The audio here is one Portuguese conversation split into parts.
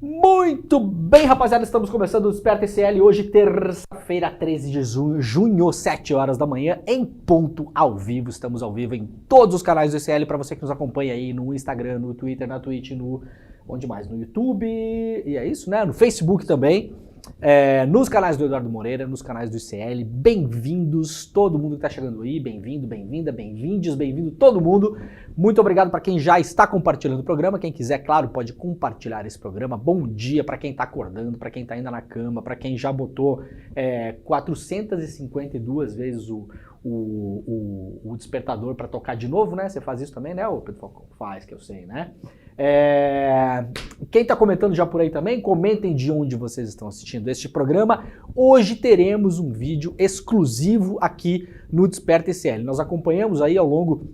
Muito bem, rapaziada, estamos começando o Desperta ICL hoje, terça-feira, 13 de junho, 7 horas da manhã, em ponto, ao vivo. Estamos ao vivo em todos os canais do ICL, para você que nos acompanha aí no Instagram, no Twitter, na Twitch, onde mais? No YouTube, e é isso, né? No Facebook também. Nos canais do Eduardo Moreira, nos canais do ICL, bem-vindos, todo mundo que está chegando aí, bem-vindo, bem-vinda, bem-vindos, bem-vindo todo mundo. Muito obrigado para quem já está compartilhando o programa, quem quiser, claro, pode compartilhar esse programa. Bom dia para quem está acordando, para quem está ainda na cama, para quem já botou 452 vezes o despertador para tocar de novo, né? Você faz isso também, né, ô Pedro Falcão? Faz, que eu sei, né? Quem está comentando já por aí também, comentem de onde vocês estão assistindo este programa. Hoje teremos um vídeo exclusivo aqui no Desperta ICL. Nós acompanhamos aí ao longo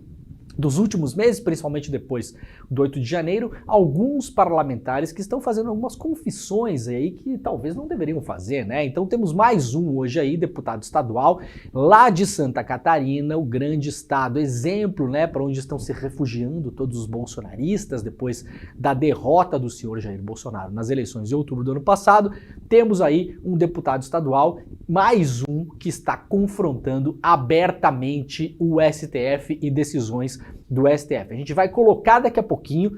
dos últimos meses, principalmente depois do 8 de janeiro, alguns parlamentares que estão fazendo algumas confissões aí que talvez não deveriam fazer, né? Então temos mais um hoje aí, deputado estadual, lá de Santa Catarina, o grande estado, exemplo, né, para onde estão se refugiando todos os bolsonaristas depois da derrota do senhor Jair Bolsonaro nas eleições de outubro do ano passado. Temos aí um deputado estadual, mais um que está confrontando abertamente o STF e decisões do STF. A gente vai colocar daqui a pouquinho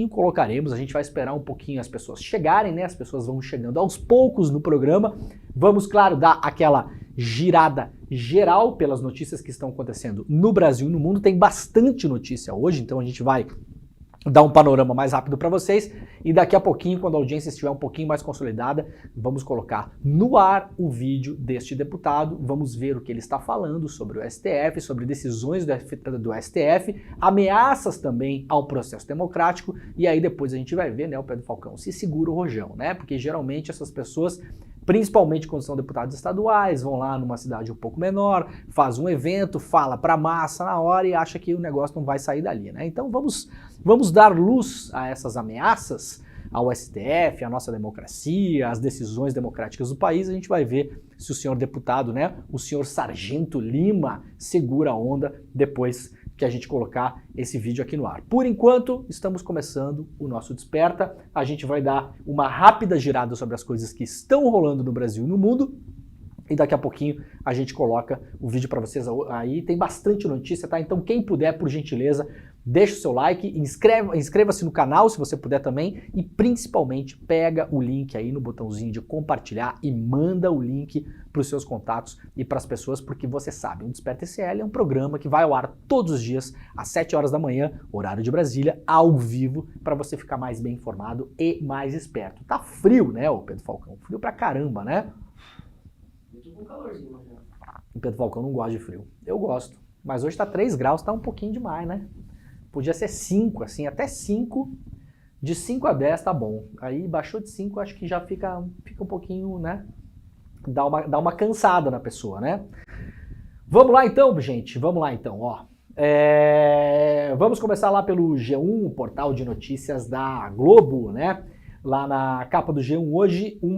colocaremos, a gente vai esperar um pouquinho as pessoas chegarem, né? As pessoas vão chegando aos poucos no programa. Vamos, claro, dar aquela girada geral pelas notícias que estão acontecendo no Brasil e no mundo. Tem bastante notícia hoje, então a gente vai dar um panorama mais rápido para vocês e daqui a pouquinho, quando a audiência estiver um pouquinho mais consolidada, vamos colocar no ar o vídeo deste deputado, vamos ver o que ele está falando sobre o STF, sobre decisões do STF, ameaças também ao processo democrático, e aí depois a gente vai ver, né, o Pedro Falcão se segura o rojão, né, porque geralmente essas pessoas, principalmente quando são deputados estaduais, vão lá numa cidade um pouco menor, faz um evento, fala pra massa na hora e acha que o negócio não vai sair dali, né? Então vamos dar luz a essas ameaças ao STF, à nossa democracia, às decisões democráticas do país. A gente vai ver se o senhor deputado, né, o senhor Sargento Lima, segura a onda depois que a gente colocar esse vídeo aqui no ar. Por enquanto, estamos começando o nosso Desperta. A gente vai dar uma rápida girada sobre as coisas que estão rolando no Brasil e no mundo. E daqui a pouquinho a gente coloca o vídeo para vocês aí. Tem bastante notícia, tá? Então quem puder, por gentileza, deixa o seu like, inscreva-se no canal se você puder também e principalmente pega o link aí no botãozinho de compartilhar e manda o link para os seus contatos e para as pessoas, porque você sabe, o Desperta ICL é um programa que vai ao ar todos os dias às 7 horas da manhã, horário de Brasília, ao vivo, para você ficar mais bem informado e mais esperto. Tá frio, né, ô Pedro Falcão? Frio pra caramba, né? Um calorzinho, né? O Pedro Falcão não gosta de frio. Eu gosto. Mas hoje tá 3 graus, tá um pouquinho demais, né? Podia ser 5, assim, até 5. De 5 a 10 tá bom. Aí baixou de 5, acho que já fica um pouquinho, né? Dá uma cansada na pessoa, né? Vamos lá então, gente. Vamos lá então, ó. Vamos começar lá pelo G1, o portal de notícias da Globo, né? Lá na capa do G1 hoje, um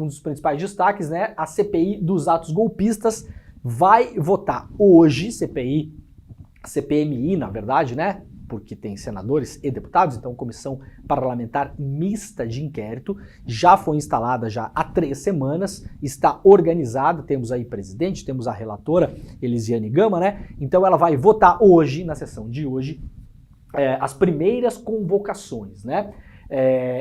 dos principais destaques, né? A CPI dos atos golpistas vai votar hoje, CPMI, na verdade, né? Porque tem senadores e deputados, então comissão parlamentar mista de inquérito já foi instalada já há 3 semanas, está organizada, temos aí presidente, temos a relatora Elisiane Gama, né? Então ela vai votar hoje, na sessão de hoje, as primeiras convocações, né?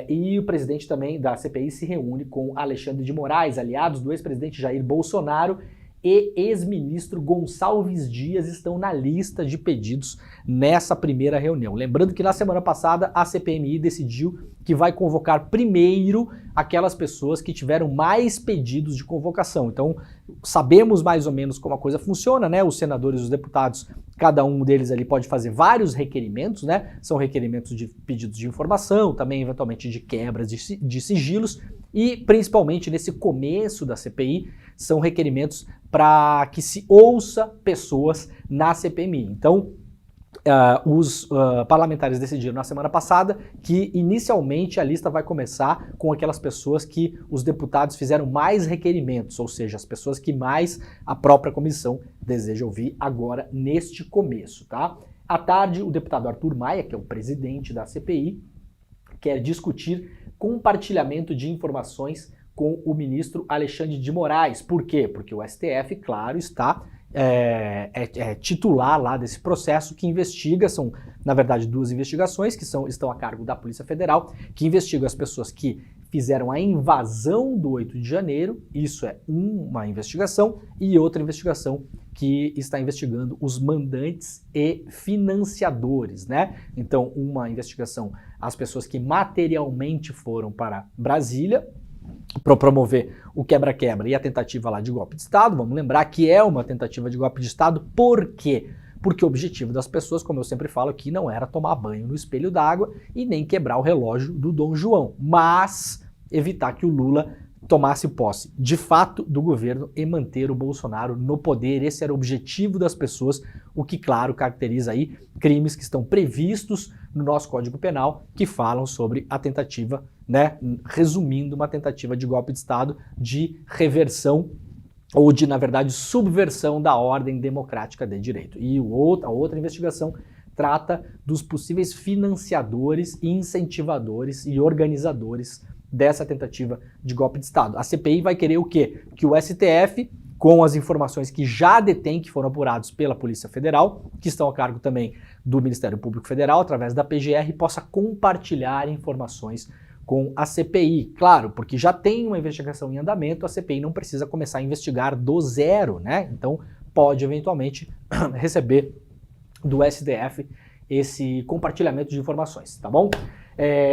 E o presidente também da CPI se reúne com Alexandre de Moraes, aliados do ex-presidente Jair Bolsonaro e ex-ministro Gonçalves Dias estão na lista de pedidos nessa primeira reunião. Lembrando que na semana passada a CPMI decidiu que vai convocar primeiro aquelas pessoas que tiveram mais pedidos de convocação. Então sabemos mais ou menos como a coisa funciona, né? Os senadores e os deputados, cada um deles ali pode fazer vários requerimentos, né? São requerimentos de pedidos de informação, também eventualmente de quebras de sigilos e principalmente nesse começo da CPI são requerimentos para que se ouça pessoas na CPMI. Então, os parlamentares decidiram na semana passada que inicialmente a lista vai começar com aquelas pessoas que os deputados fizeram mais requerimentos, ou seja, as pessoas que mais a própria comissão deseja ouvir agora neste começo, tá? À tarde, o deputado Arthur Maia, que é o presidente da CPI, quer discutir compartilhamento de informações com o ministro Alexandre de Moraes. Por quê? Porque o STF, claro, está titular lá desse processo que investiga, são, na verdade, 2 investigações que estão a cargo da Polícia Federal, que investigam as pessoas que fizeram a invasão do 8 de janeiro, isso é uma investigação, e outra investigação que está investigando os mandantes e financiadores, né? Então, uma investigação às pessoas que materialmente foram para Brasília para promover o quebra-quebra e a tentativa lá de golpe de Estado. Vamos lembrar que é uma tentativa de golpe de Estado. Por quê? Porque o objetivo das pessoas, como eu sempre falo aqui, não era tomar banho no espelho d'água e nem quebrar o relógio do Dom João, mas evitar que o Lula tomasse posse de fato do governo e manter o Bolsonaro no poder. Esse era o objetivo das pessoas, o que, claro, caracteriza aí crimes que estão previstos no nosso Código Penal, que falam sobre a tentativa, né, resumindo, uma tentativa de golpe de Estado, de reversão ou de, na verdade, subversão da ordem democrática de direito. E a outra investigação trata dos possíveis financiadores, incentivadores e organizadores dessa tentativa de golpe de Estado. A CPI vai querer o quê? Que o STF, com as informações que já detém, que foram apurados pela Polícia Federal, que estão a cargo também do Ministério Público Federal, através da PGR, possa compartilhar informações com a CPI. Claro, porque já tem uma investigação em andamento, a CPI não precisa começar a investigar do zero, né? Então pode eventualmente receber do STF esse compartilhamento de informações, tá bom?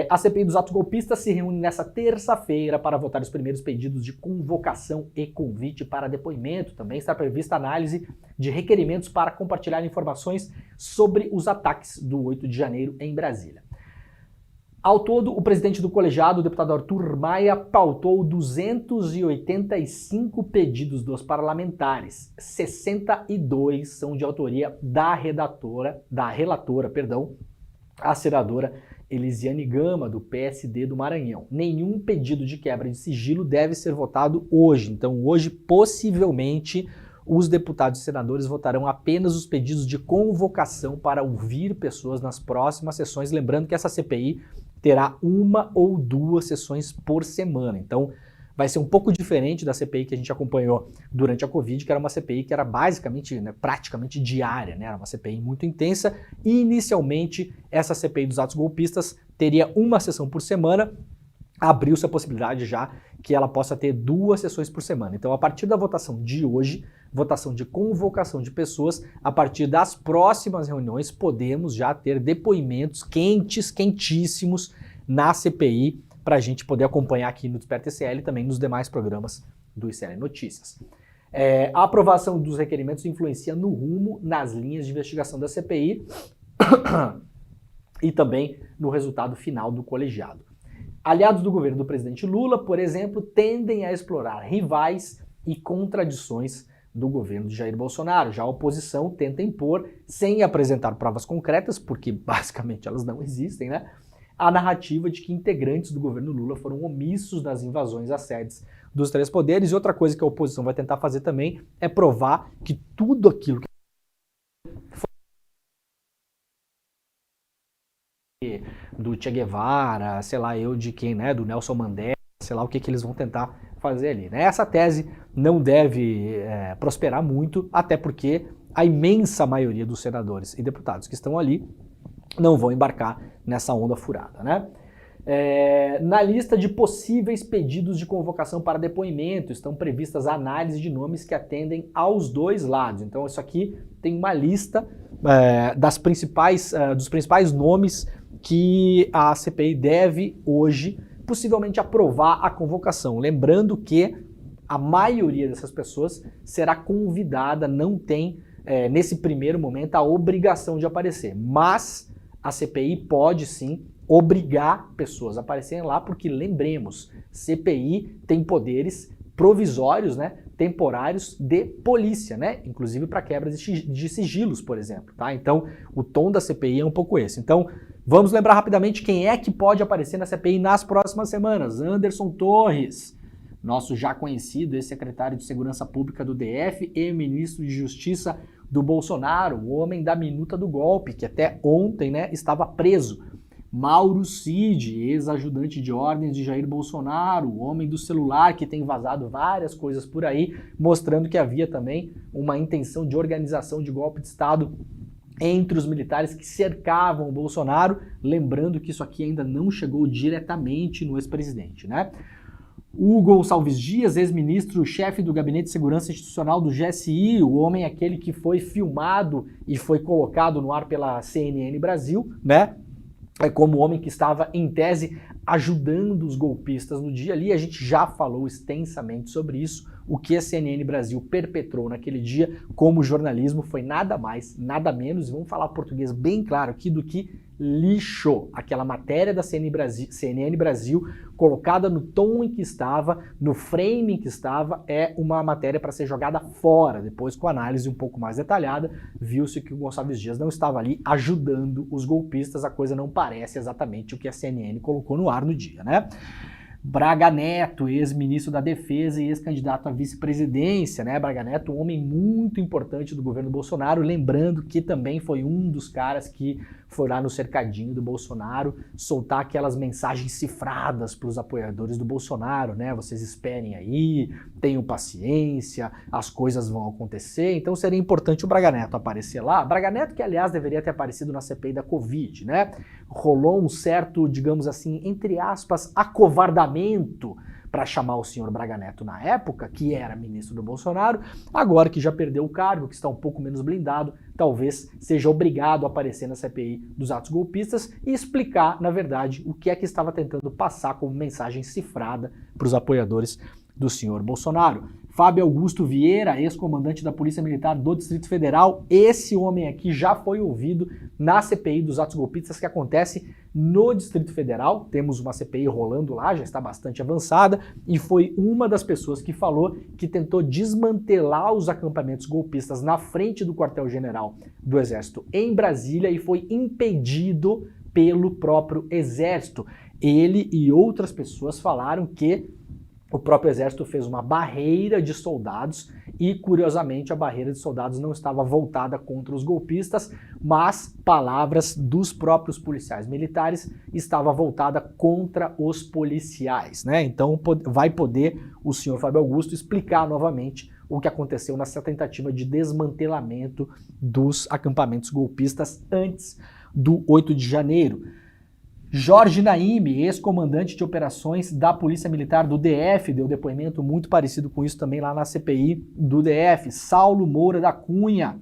A CPI dos atos golpistas se reúne nessa terça-feira para votar os primeiros pedidos de convocação e convite para depoimento. Também está prevista a análise de requerimentos para compartilhar informações sobre os ataques do 8 de janeiro em Brasília. Ao todo, o presidente do colegiado, o deputado Arthur Maia, pautou 285 pedidos dos parlamentares. 62 são de autoria da relatora, a senadora Elisiane Gama, do PSD do Maranhão. Nenhum pedido de quebra de sigilo deve ser votado hoje. Então, hoje, possivelmente, os deputados e senadores votarão apenas os pedidos de convocação para ouvir pessoas nas próximas sessões. Lembrando que essa CPI terá 1 ou 2 sessões por semana. Então, vai ser um pouco diferente da CPI que a gente acompanhou durante a Covid, que era uma CPI que era basicamente, né, praticamente diária, né? Era uma CPI muito intensa. E, inicialmente, essa CPI dos atos golpistas teria 1 sessão por semana. Abriu-se a possibilidade já que ela possa ter 2 sessões por semana. Então, a partir da votação de hoje, votação de convocação de pessoas, a partir das próximas reuniões, podemos já ter depoimentos quentíssimos na CPI, para a gente poder acompanhar aqui no Desperta ICL e também nos demais programas do ICL Notícias. A aprovação dos requerimentos influencia no rumo, nas linhas de investigação da CPI e também no resultado final do colegiado. Aliados do governo do presidente Lula, por exemplo, tendem a explorar rivais e contradições do governo de Jair Bolsonaro. Já a oposição tenta impor, sem apresentar provas concretas, porque basicamente elas não existem, né? A narrativa de que integrantes do governo Lula foram omissos nas invasões às sedes dos 3 poderes. E outra coisa que a oposição vai tentar fazer também é provar que tudo aquilo que do Che Guevara, sei lá eu de quem, né, do Nelson Mandela, sei lá o que eles vão tentar fazer ali, né? Essa tese não deve prosperar muito, até porque a imensa maioria dos senadores e deputados que estão ali não vão embarcar nessa onda furada, né? Na lista de possíveis pedidos de convocação para depoimento estão previstas análises de nomes que atendem aos 2 lados. Então isso aqui tem uma lista dos principais nomes que a CPI deve hoje possivelmente aprovar a convocação. Lembrando que a maioria dessas pessoas será convidada, não tem nesse primeiro momento a obrigação de aparecer, mas a CPI pode sim obrigar pessoas a aparecerem lá, porque lembremos, CPI tem poderes provisórios, né, temporários de polícia, né, inclusive para quebra de sigilos, por exemplo, tá? Então, o tom da CPI é um pouco esse. Então, vamos lembrar rapidamente quem é que pode aparecer na CPI nas próximas semanas. Anderson Torres, nosso já conhecido ex-secretário de Segurança Pública do DF e ministro de Justiça do Bolsonaro, o homem da minuta do golpe, que até ontem, né, estava preso. Mauro Cid, ex-ajudante de ordens de Jair Bolsonaro, o homem do celular que tem vazado várias coisas por aí, mostrando que havia também uma intenção de organização de golpe de Estado entre os militares que cercavam o Bolsonaro, lembrando que isso aqui ainda não chegou diretamente no ex-presidente, né? Hugo Gonçalves Dias, ex-ministro-chefe do Gabinete de Segurança Institucional do GSI, o homem aquele que foi filmado e foi colocado no ar pela CNN Brasil, né? Como o homem que estava, em tese, ajudando os golpistas no dia ali. A gente já falou extensamente sobre isso. O que a CNN Brasil perpetrou naquele dia como jornalismo foi nada mais, nada menos, e vamos falar português bem claro aqui, do que lixo. Aquela matéria da CNN Brasil colocada no tom em que estava, no frame em que estava, é uma matéria para ser jogada fora. Depois, com análise um pouco mais detalhada, viu-se que o Gonçalves Dias não estava ali ajudando os golpistas. A coisa não parece exatamente o que a CNN colocou no ar no dia, né? Braga Neto, ex-ministro da Defesa e ex-candidato à vice-presidência, né? Braga Neto, um homem muito importante do governo Bolsonaro, lembrando que também foi um dos caras que foi lá no cercadinho do Bolsonaro soltar aquelas mensagens cifradas para os apoiadores do Bolsonaro, né? Vocês esperem aí, tenham paciência, as coisas vão acontecer. Então seria importante o Braga Neto aparecer lá. Braga Neto, que aliás deveria ter aparecido na CPI da Covid, né? Rolou um certo, digamos assim, entre aspas, acovardamento para chamar o senhor Braga Neto na época, que era ministro do Bolsonaro. Agora que já perdeu o cargo, que está um pouco menos blindado, talvez seja obrigado a aparecer na CPI dos atos golpistas e explicar, na verdade, o que é que estava tentando passar como mensagem cifrada para os apoiadores do senhor Bolsonaro. Fábio Augusto Vieira, ex-comandante da Polícia Militar do Distrito Federal, esse homem aqui já foi ouvido na CPI dos atos golpistas que acontece no Distrito Federal. Temos uma CPI rolando lá, já está bastante avançada, e foi uma das pessoas que falou que tentou desmantelar os acampamentos golpistas na frente do quartel-general do Exército em Brasília e foi impedido pelo próprio Exército. Ele e outras pessoas falaram que o próprio Exército fez uma barreira de soldados e, curiosamente, a barreira de soldados não estava voltada contra os golpistas, mas palavras dos próprios policiais militares estava voltada contra os policiais, né? Então vai poder o senhor Fábio Augusto explicar novamente o que aconteceu nessa tentativa de desmantelamento dos acampamentos golpistas antes do 8 de janeiro. Jorge Naime, ex-comandante de operações da Polícia Militar do DF, deu depoimento muito parecido com isso também lá na CPI do DF. Saulo Moura da Cunha,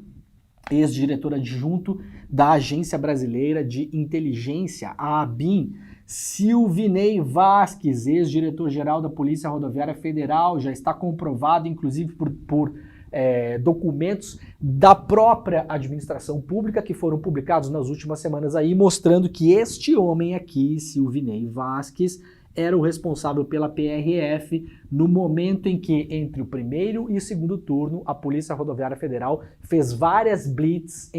ex-diretor adjunto da Agência Brasileira de Inteligência, a ABIN. Silvinei Vasquez, ex-diretor-geral da Polícia Rodoviária Federal, já está comprovado, inclusive por documentos da própria administração pública que foram publicados nas últimas semanas aí, mostrando que este homem aqui, Silvinei Vasquez, era o responsável pela PRF no momento em que, entre o primeiro e o segundo turno, a Polícia Rodoviária Federal fez várias blitzes,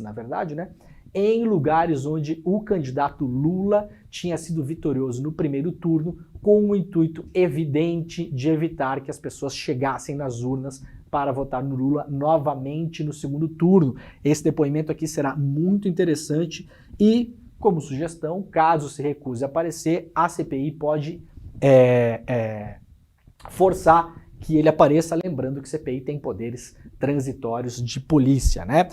na verdade, né? Em lugares onde o candidato Lula tinha sido vitorioso no primeiro turno, com o intuito evidente de evitar que as pessoas chegassem nas urnas para votar no Lula novamente no segundo turno. Esse depoimento aqui será muito interessante e, como sugestão, caso se recuse a aparecer, a CPI pode forçar que ele apareça, lembrando que CPI tem poderes transitórios de polícia, né?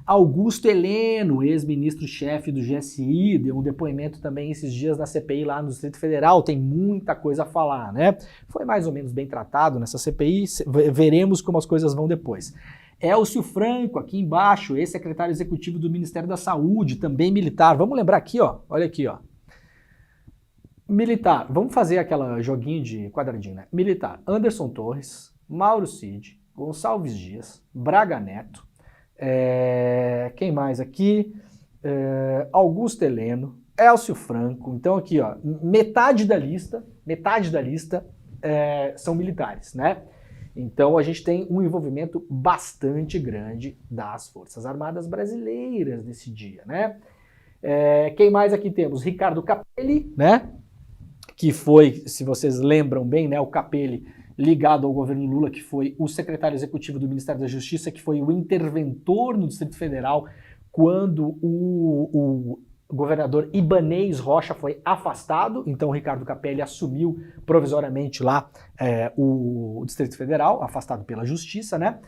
Augusto Heleno, ex-ministro-chefe do GSI, deu um depoimento também esses dias na CPI lá no Distrito Federal, tem muita coisa a falar, né? Foi mais ou menos bem tratado nessa CPI, veremos como as coisas vão depois. Elcio Franco, aqui embaixo, ex-secretário executivo do Ministério da Saúde, também militar. Vamos lembrar aqui, ó, olha aqui, ó. Militar, vamos fazer aquela joguinho de quadradinho, né? Militar, Anderson Torres, Mauro Cid, Gonçalves Dias, Braga Neto, quem mais aqui? Augusto Heleno, Elcio Franco. Então aqui, ó, metade da lista são militares, né? Então a gente tem um envolvimento bastante grande das Forças Armadas brasileiras nesse dia, né? Quem mais aqui temos? Ricardo Capelli, né? Que foi, se vocês lembram bem, né, o Capelli ligado ao governo Lula, que foi o secretário executivo do Ministério da Justiça, que foi o interventor no Distrito Federal quando o governador Ibanez Rocha foi afastado, então o Ricardo Capelli assumiu provisoriamente lá o Distrito Federal, afastado pela Justiça, né?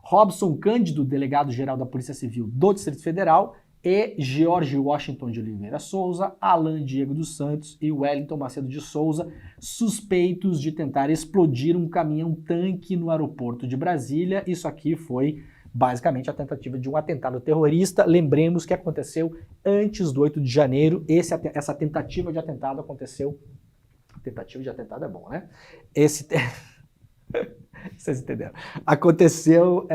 Robson Cândido, delegado-geral da Polícia Civil do Distrito Federal, e George Washington de Oliveira Souza, Alan Diego dos Santos e Wellington Macedo de Souza, suspeitos de tentar explodir um caminhão-tanque no aeroporto de Brasília. Isso aqui foi basicamente a tentativa de um atentado terrorista. Lembremos que aconteceu antes do 8 de janeiro. Essa tentativa de atentado aconteceu... Tentativa de atentado é bom, né? Vocês entenderam? Aconteceu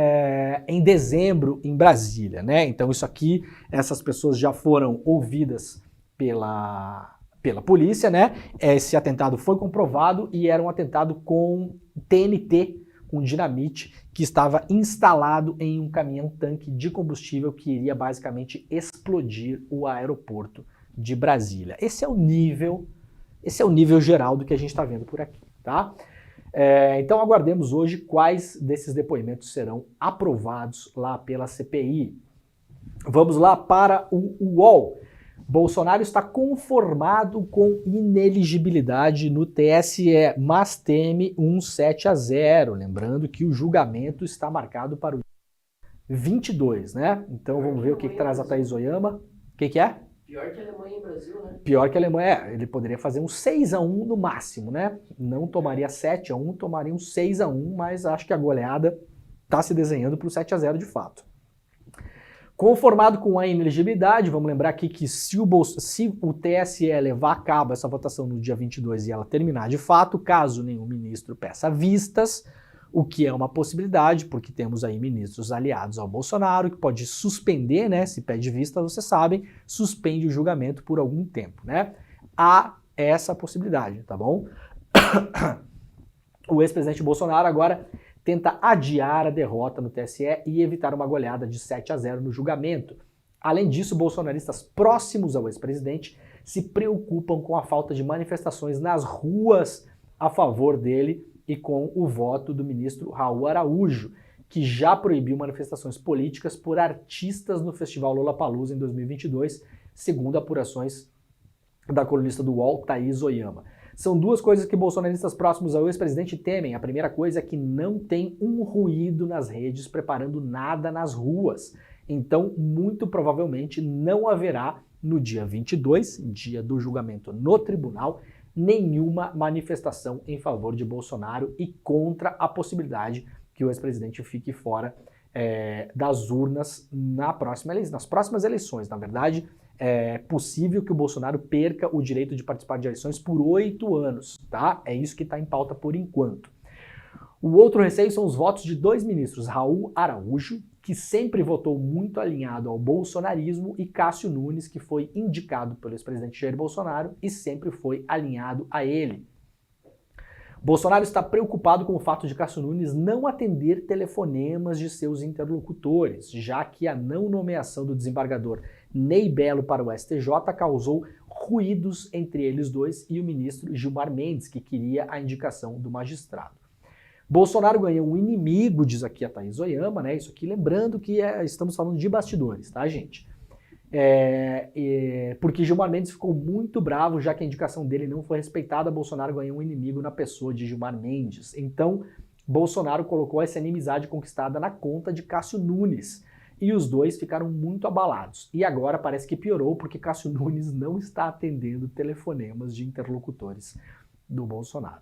em dezembro em Brasília, né? Então isso aqui, essas pessoas já foram ouvidas pela polícia, né? Esse atentado foi comprovado e era um atentado com TNT, com dinamite, que estava instalado em um caminhão-tanque de combustível que iria basicamente explodir o aeroporto de Brasília. Esse é o nível geral do que a gente está vendo por aqui, tá? Então aguardemos hoje quais desses depoimentos serão aprovados lá pela CPI. Vamos lá para o UOL. Bolsonaro está conformado com ineligibilidade no TSE, mas teme um 7-0. Lembrando que o julgamento está marcado para o 22, né? Então vamos ver o que traz a Thaís Oyama. O que é? Pior que a Alemanha e Brasil, né? Pior que a Alemanha, ele poderia fazer um 6-1 no máximo, né? Não tomaria 7-1, tomaria um 6-1, mas acho que a goleada está se desenhando para o 7-0 de fato. Conformado com a inelegibilidade, vamos lembrar aqui que se o TSE levar a cabo essa votação no dia 22 e ela terminar de fato, caso nenhum ministro peça vistas, o que é uma possibilidade, porque temos aí ministros aliados ao Bolsonaro, que pode suspender, né? Se pede vista, vocês sabem, suspende o julgamento por algum tempo, né? Há essa possibilidade, tá bom? O ex-presidente Bolsonaro agora tenta adiar a derrota no TSE e evitar uma goleada de 7-0 no julgamento. Além disso, bolsonaristas próximos ao ex-presidente se preocupam com a falta de manifestações nas ruas a favor dele e com o voto do ministro Raul Araújo, que já proibiu manifestações políticas por artistas no Festival Lollapalooza em 2022, segundo apurações da colunista do UOL, Thaís Oyama. São duas coisas que bolsonaristas próximos ao ex-presidente temem. A primeira coisa é que não tem um ruído nas redes preparando nada nas ruas. Então, muito provavelmente, não haverá no dia 22, dia do julgamento no tribunal, nenhuma manifestação em favor de Bolsonaro e contra a possibilidade que o ex-presidente fique fora das urnas nas próximas eleições. Na verdade, é possível que o Bolsonaro perca o direito de participar de eleições por 8 anos, tá? É isso que está em pauta por enquanto. O outro receio são os votos de dois ministros, Raul Araújo, que sempre votou muito alinhado ao bolsonarismo, e Cássio Nunes, que foi indicado pelo ex-presidente Jair Bolsonaro e sempre foi alinhado a ele. Bolsonaro está preocupado com o fato de Cássio Nunes não atender telefonemas de seus interlocutores, já que a não nomeação do desembargador Ney Belo para o STJ causou ruídos entre eles dois e o ministro Gilmar Mendes, que queria a indicação do magistrado. Bolsonaro ganhou um inimigo, diz aqui a Thaís Oyama, né? Isso aqui lembrando que estamos falando de bastidores, tá, gente? Porque Gilmar Mendes ficou muito bravo, já que a indicação dele não foi respeitada. Bolsonaro ganhou um inimigo na pessoa de Gilmar Mendes. Então, Bolsonaro colocou essa inimizade conquistada na conta de Cássio Nunes. E os dois ficaram muito abalados. E agora parece que piorou, porque Cássio Nunes não está atendendo telefonemas de interlocutores do Bolsonaro.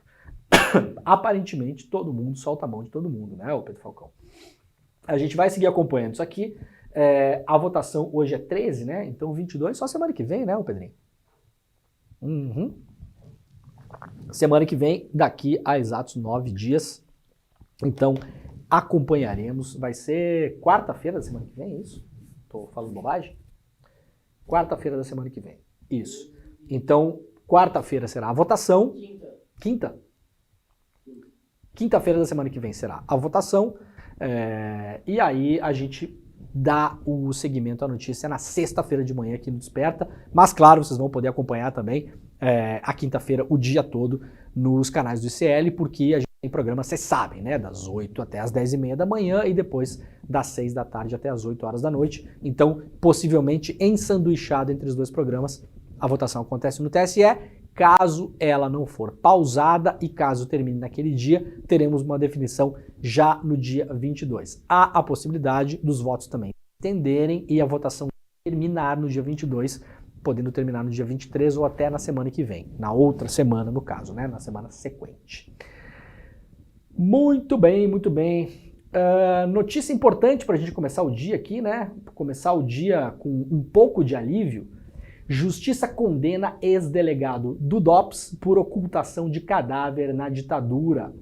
Aparentemente, todo mundo solta a mão de todo mundo, né, o Pedro Falcão? A gente vai seguir acompanhando isso aqui. A votação hoje é 13, né? Então 22 só semana que vem, né, o Pedrinho? Semana que vem, daqui a exatos 9 dias. Então, acompanharemos. Vai ser quarta-feira da semana que vem, é isso? Tô falando bobagem? Quarta-feira da semana que vem. Isso. Então, quarta-feira será a votação. Quinta? Quinta-feira da semana que vem será a votação. E aí a gente dá o seguimento à notícia na sexta-feira de manhã aqui no Desperta. Mas, claro, vocês vão poder acompanhar também a quinta-feira o dia todo nos canais do ICL, porque a gente Tem programa, vocês sabem, né? Das 8 até as 10h30 da manhã e depois das 6 da tarde até as 8 horas da noite. Então, possivelmente ensanduichado entre os dois programas, a votação acontece no TSE. Caso ela não for pausada e caso termine naquele dia, teremos uma definição já no dia 22. Há a possibilidade dos votos também estenderem e a votação terminar no dia 22, podendo terminar no dia 23 ou até na semana que vem. Na outra semana, no caso, né? Na semana sequente. Muito bem, muito bem. Notícia importante para a gente começar o dia aqui, né? Começar o dia com um pouco de alívio. Justiça condena ex-delegado do DOPS por ocultação de cadáver na ditadura.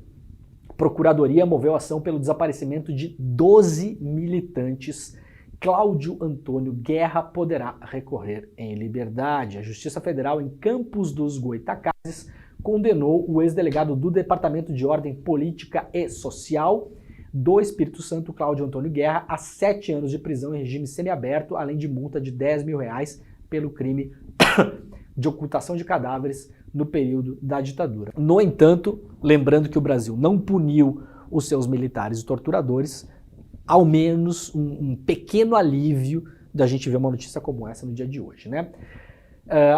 Procuradoria moveu ação pelo desaparecimento de 12 militantes. Cláudio Antônio Guerra poderá recorrer em liberdade. A Justiça Federal em Campos dos Goytacazes condenou o ex-delegado do Departamento de Ordem Política e Social do Espírito Santo, Cláudio Antônio Guerra, a 7 anos de prisão em regime semiaberto, além de multa de R$10 mil pelo crime de ocultação de cadáveres no período da ditadura. No entanto, lembrando que o Brasil não puniu os seus militares e torturadores, ao menos um pequeno alívio da gente ver uma notícia como essa no dia de hoje, né?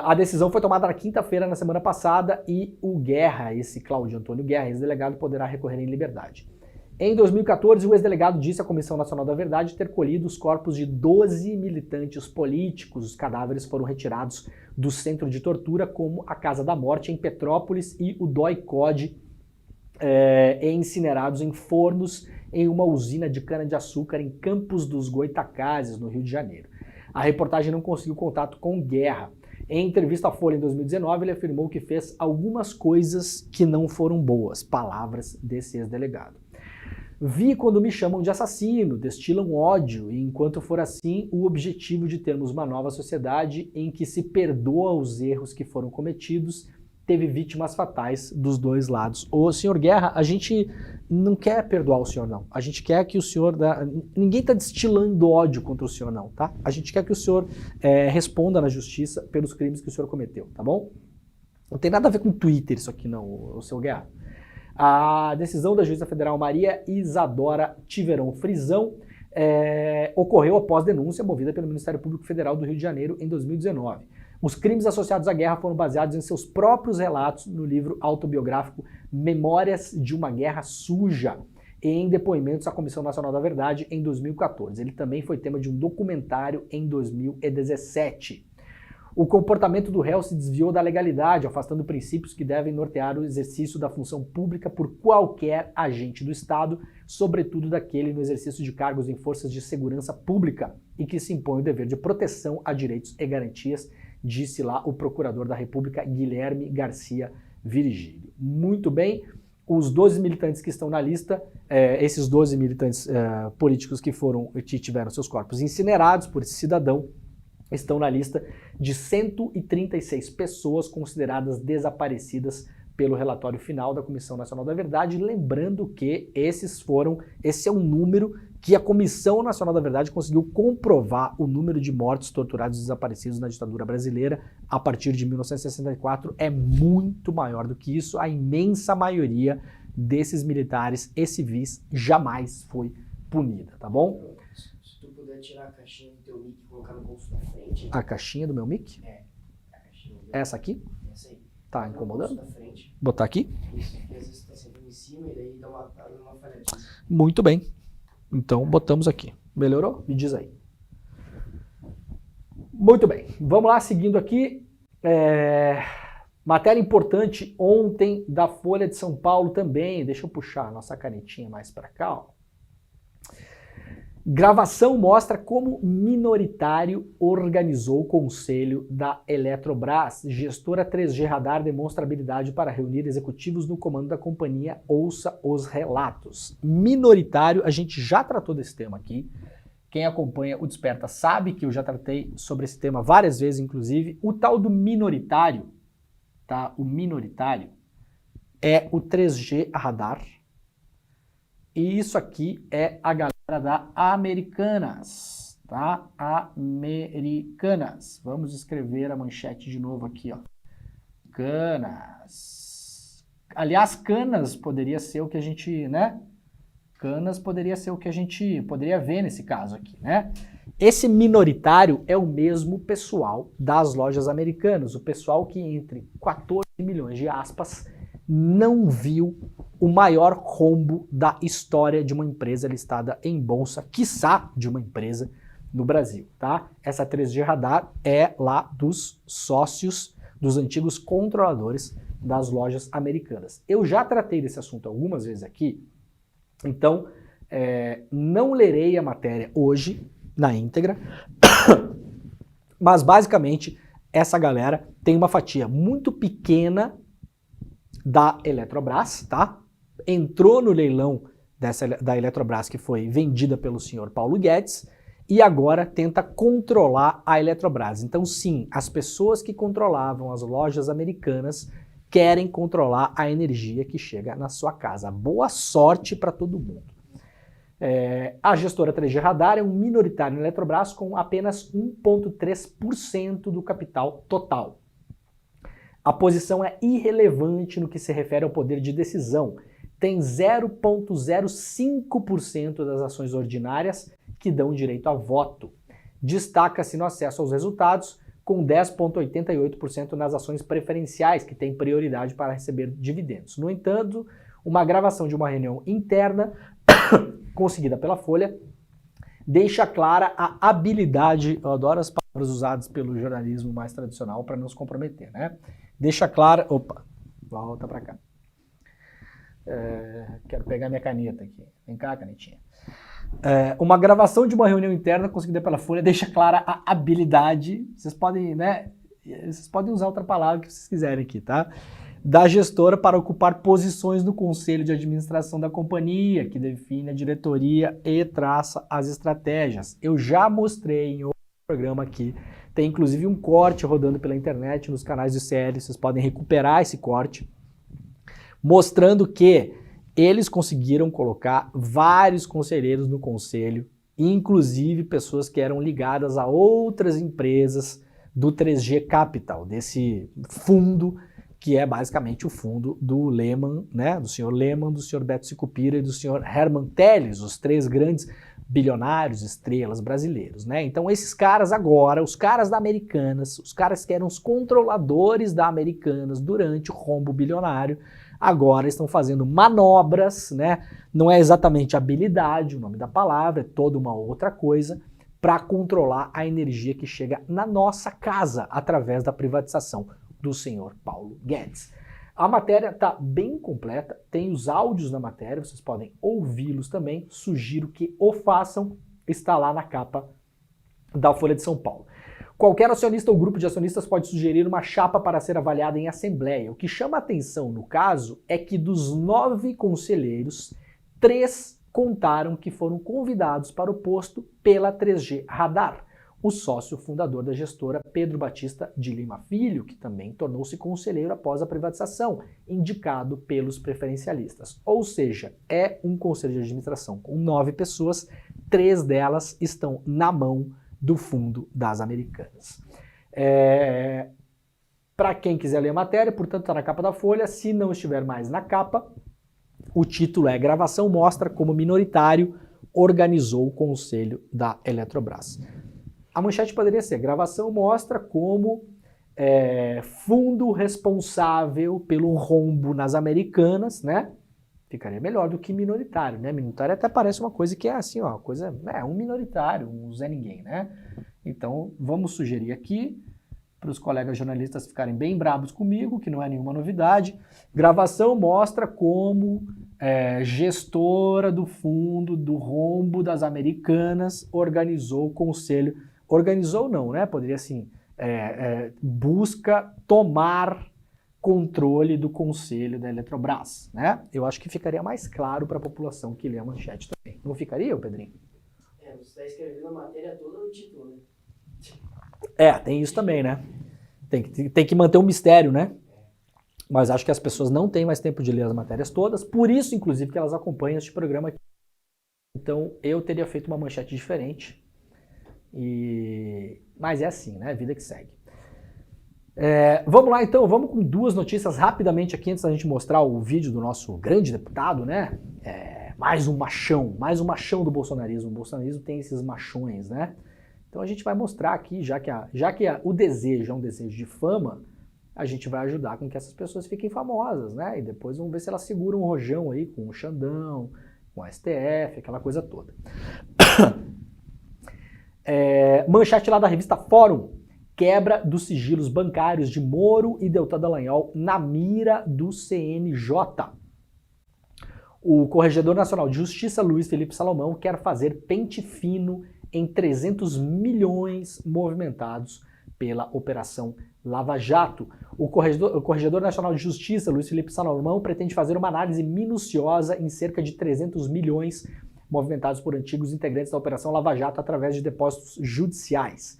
A decisão foi tomada na quinta-feira, na semana passada, e o Guerra, esse Cláudio Antônio Guerra, ex-delegado, poderá recorrer em liberdade. Em 2014, o ex-delegado disse à Comissão Nacional da Verdade ter colhido os corpos de 12 militantes políticos. Os cadáveres foram retirados do centro de tortura, como a Casa da Morte, em Petrópolis, e o DOI-CODE, incinerados em fornos em uma usina de cana-de-açúcar em Campos dos Goytacazes, no Rio de Janeiro. A reportagem não conseguiu contato com Guerra. Em entrevista à Folha em 2019, ele afirmou que fez algumas coisas que não foram boas, palavras desse ex-delegado. Vi quando me chamam de assassino, destilam ódio, e enquanto for assim, o objetivo de termos uma nova sociedade em que se perdoa os erros que foram cometidos, teve vítimas fatais dos dois lados. Ô, senhor Guerra, a gente não quer perdoar o senhor, não. A gente quer que o senhor... Ninguém está destilando ódio contra o senhor, não, tá? A gente quer que o senhor responda na justiça pelos crimes que o senhor cometeu, tá bom? Não tem nada a ver com Twitter isso aqui, não, o senhor Guerra. A decisão da juíza federal Maria Isadora Tiveron Frisão ocorreu após denúncia movida pelo Ministério Público Federal do Rio de Janeiro em 2019. Os crimes associados à guerra foram baseados em seus próprios relatos no livro autobiográfico Memórias de uma Guerra Suja e em depoimentos à Comissão Nacional da Verdade em 2014. Ele também foi tema de um documentário em 2017. O comportamento do réu se desviou da legalidade, afastando princípios que devem nortear o exercício da função pública por qualquer agente do Estado, sobretudo daquele no exercício de cargos em forças de segurança pública e que se impõe o dever de proteção a direitos e garantias, disse lá o procurador da República, Guilherme Garcia Virgílio. Muito bem, os 12 militantes que estão na lista, esses 12 militantes políticos que tiveram seus corpos incinerados por esse cidadão, estão na lista de 136 pessoas consideradas desaparecidas pelo relatório final da Comissão Nacional da Verdade, lembrando que esse é um número que a Comissão Nacional da Verdade conseguiu comprovar. O número de mortos, torturados e desaparecidos na ditadura brasileira a partir de 1964 é muito maior do que isso. A imensa maioria desses militares e civis jamais foi punida, tá bom? Se tu puder tirar a caixinha do teu mic e colocar no bolso da frente. A caixinha do meu mic? A caixinha do Essa aqui? Essa aí. Tá incomodando? Da frente. Botar aqui? Isso, porque às vezes tá sentando em cima e daí dá uma falhadinha. Muito bem. Então botamos aqui. Melhorou? Me diz aí. Muito bem. Vamos lá, seguindo aqui. Matéria importante ontem da Folha de São Paulo também. Deixa eu puxar a nossa canetinha mais para cá, ó. Gravação mostra como minoritário organizou o conselho da Eletrobras. Gestora 3G Radar demonstra habilidade para reunir executivos no comando da companhia. Ouça os relatos. Minoritário, a gente já tratou desse tema aqui. Quem acompanha o Desperta sabe que eu já tratei sobre esse tema várias vezes, inclusive. O tal do minoritário, tá? O minoritário é o 3G Radar. E isso aqui é a galera da Americanas, tá? Americanas. Vamos escrever a manchete de novo aqui, ó. Canas. Aliás, Canas poderia ser o que a gente, né? Canas poderia ser o que a gente poderia ver nesse caso aqui, né? Esse minoritário é o mesmo pessoal das lojas americanas, o pessoal que entre 14 milhões de aspas não viu o maior rombo da história de uma empresa listada em bolsa, quiçá de uma empresa no Brasil, tá? Essa 3G Radar é lá dos sócios, dos antigos controladores das lojas americanas. Eu já tratei desse assunto algumas vezes aqui, então não lerei a matéria hoje na íntegra, mas basicamente essa galera tem uma fatia muito pequena da Eletrobras, tá? Entrou no leilão da Eletrobras que foi vendida pelo senhor Paulo Guedes e agora tenta controlar a Eletrobras. Então sim, as pessoas que controlavam as lojas americanas querem controlar a energia que chega na sua casa. Boa sorte para todo mundo. A gestora 3G Radar é um minoritário na Eletrobras com apenas 1,3% do capital total. A posição é irrelevante no que se refere ao poder de decisão. Tem 0,05% das ações ordinárias que dão direito a voto. Destaca-se no acesso aos resultados, com 10,88% nas ações preferenciais, que têm prioridade para receber dividendos. No entanto, uma gravação de uma reunião interna conseguida pela Folha deixa clara a habilidade, eu adoro as palavras usadas pelo jornalismo mais tradicional para não se comprometer, né? Deixa clara, opa, volta para cá. Quero pegar minha caneta aqui, vem cá, canetinha. Uma gravação de uma reunião interna conseguida pela Folha deixa clara a habilidade, vocês podem, né, vocês podem usar outra palavra que vocês quiserem aqui, tá? Da gestora para ocupar posições no conselho de administração da companhia, que define a diretoria e traça as estratégias. Eu já mostrei em outro programa aqui, tem inclusive um corte rodando pela internet nos canais do CL, vocês podem recuperar esse corte, mostrando que eles conseguiram colocar vários conselheiros no conselho, inclusive pessoas que eram ligadas a outras empresas do 3G Capital, desse fundo que é basicamente o fundo do Lehman, né, do senhor Lehman, do senhor Beto Sicupira e do senhor Herman Telles, os três grandes bilionários, estrelas brasileiros, né? Então esses caras agora, os caras da Americanas, os caras que eram os controladores da Americanas durante o rombo bilionário, agora estão fazendo manobras, né? Não é exatamente habilidade o nome da palavra, é toda uma outra coisa, para controlar a energia que chega na nossa casa através da privatização do senhor Paulo Guedes. A matéria está bem completa, tem os áudios da matéria, vocês podem ouvi-los também, sugiro que o façam, está lá na capa da Folha de São Paulo. Qualquer acionista ou grupo de acionistas pode sugerir uma chapa para ser avaliada em assembleia. O que chama a atenção no caso é que dos 9 conselheiros, 3 contaram que foram convidados para o posto pela 3G Radar. O sócio fundador da gestora, Pedro Batista de Lima Filho, que também tornou-se conselheiro após a privatização, indicado pelos preferencialistas. Ou seja, é um conselho de administração com 9 pessoas, 3 delas estão na mão do fundo das Americanas. Para quem quiser ler a matéria, portanto está na capa da Folha, se não estiver mais na capa, o título é Gravação mostra como minoritário organizou o conselho da Eletrobras. A manchete poderia ser, gravação mostra como fundo responsável pelo rombo nas Americanas, né? Ficaria melhor do que minoritário, né? Minoritário até parece uma coisa que é assim, ó, coisa, um minoritário, um Zé Ninguém, né? Então, vamos sugerir aqui, para os colegas jornalistas ficarem bem bravos comigo, que não é nenhuma novidade, gravação mostra como gestora do fundo do rombo das Americanas organizou o conselho. Organizou não, né? Poderia assim, busca tomar controle do conselho da Eletrobras, né? Eu acho que ficaria mais claro para a população que lê a manchete também. Não ficaria, Pedrinho? Você está escrevendo a matéria toda no título, né? Tem isso também, né? Tem que manter um mistério, né? Mas acho que as pessoas não têm mais tempo de ler as matérias todas, por isso, inclusive, que elas acompanham este programa aqui. Então, eu teria feito uma manchete diferente. Mas é assim, né? Vida que segue. Vamos lá então, vamos com duas notícias rapidamente aqui antes da gente mostrar o vídeo do nosso grande deputado, né? Mais um machão do bolsonarismo. O bolsonarismo tem esses machões, né? Então a gente vai mostrar aqui, já que o desejo é um desejo de fama, a gente vai ajudar com que essas pessoas fiquem famosas, né? E depois vamos ver se elas seguram um rojão aí com o Xandão, com a STF, aquela coisa toda. Manchete lá da revista Fórum. Quebra dos sigilos bancários de Moro e Deltan Dallagnol na mira do CNJ. O Corregedor Nacional de Justiça, Luiz Felipe Salomão, quer fazer pente fino em 300 milhões movimentados pela Operação Lava Jato. O Corregedor Nacional de Justiça, Luiz Felipe Salomão, pretende fazer uma análise minuciosa em cerca de 300 milhões movimentados por antigos integrantes da Operação Lava Jato através de depósitos judiciais.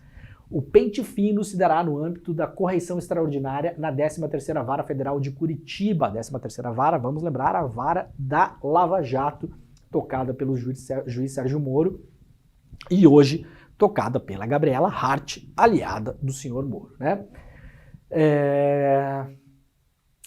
O pente fino se dará no âmbito da correição extraordinária na 13ª Vara Federal de Curitiba. A 13ª Vara, vamos lembrar, a vara da Lava Jato, tocada pelo juiz Sérgio Moro e hoje tocada pela Gabriela Hart, aliada do senhor Moro, né?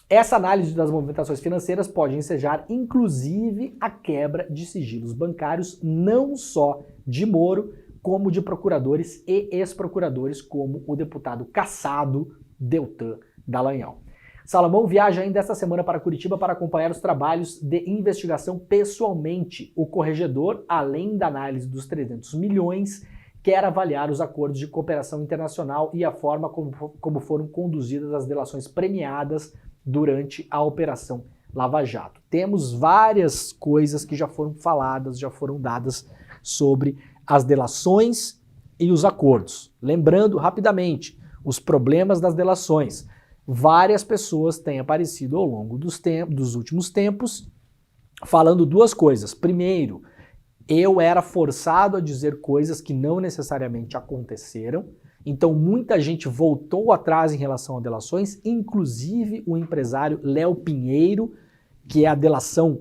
Essa análise das movimentações financeiras pode ensejar, inclusive, a quebra de sigilos bancários, não só de Moro, como de procuradores e ex-procuradores, como o deputado cassado Deltan Dallagnol. Salomão viaja ainda esta semana para Curitiba para acompanhar os trabalhos de investigação pessoalmente. O corregedor, além da análise dos 300 milhões, quer avaliar os acordos de cooperação internacional e a forma como foram conduzidas as delações premiadas durante a Operação Lava Jato. Temos várias coisas que já foram faladas, já foram dadas sobre as delações e os acordos. Lembrando rapidamente, os problemas das delações. Várias pessoas têm aparecido ao longo dos últimos tempos falando duas coisas. Primeiro, eu era forçado a dizer coisas que não necessariamente aconteceram, então muita gente voltou atrás em relação a delações, inclusive o empresário Léo Pinheiro, que é a delação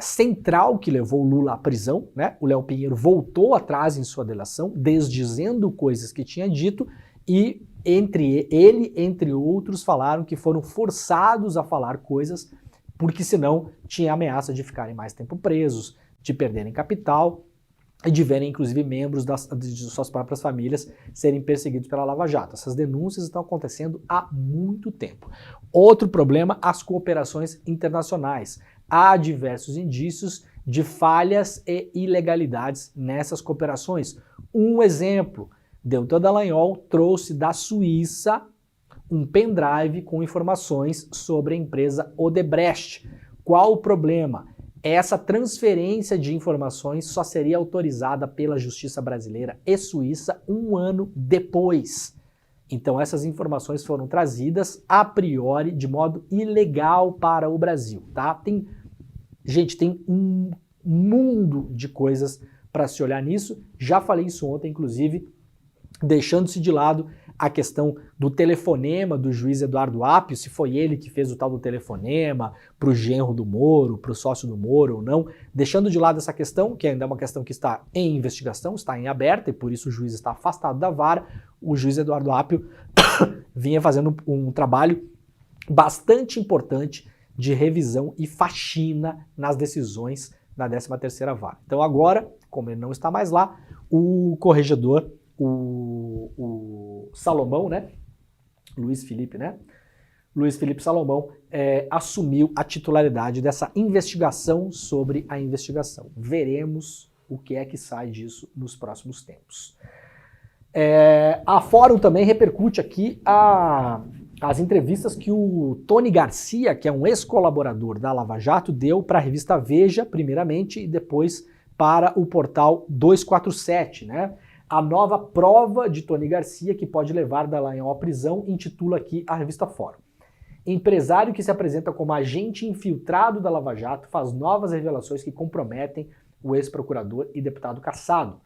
central que levou o Lula à prisão, né? O Léo Pinheiro voltou atrás em sua delação, desdizendo coisas que tinha dito, e entre outros, falaram que foram forçados a falar coisas, porque senão tinha ameaça de ficarem mais tempo presos, de perderem capital e de verem, inclusive, membros de suas próprias famílias serem perseguidos pela Lava Jato. Essas denúncias estão acontecendo há muito tempo. Outro problema, as cooperações internacionais. Há diversos indícios de falhas e ilegalidades nessas cooperações. Um exemplo, Deltan Dallagnol trouxe da Suíça um pendrive com informações sobre a empresa Odebrecht. Qual o problema? Essa transferência de informações só seria autorizada pela Justiça brasileira e suíça um ano depois. Então essas informações foram trazidas a priori de modo ilegal para o Brasil, tá? Gente, tem um mundo de coisas para se olhar nisso. Já falei isso ontem, inclusive, deixando-se de lado a questão do telefonema do juiz Eduardo Apio, se foi ele que fez o tal do telefonema para o genro do Moro, para o sócio do Moro ou não, deixando de lado essa questão, que ainda é uma questão que está em investigação, está em aberta, e por isso o juiz está afastado da vara. O juiz Eduardo Apio vinha fazendo um trabalho bastante importante de revisão e faxina nas decisões da 13ª Vara. Então agora, como ele não está mais lá, o corregedor, o Salomão, né? Luiz Felipe Salomão assumiu a titularidade dessa investigação sobre a investigação. Veremos o que é que sai disso nos próximos tempos. A Fórum também repercute aqui as entrevistas que o Tony Garcia, que é um ex-colaborador da Lava Jato, deu para a revista Veja, primeiramente, e depois para o portal 247, né? A nova prova de Tony Garcia que pode levar Dallagnol à prisão, intitula aqui a revista Fórum. Empresário que se apresenta como agente infiltrado da Lava Jato faz novas revelações que comprometem o ex-procurador e deputado cassado.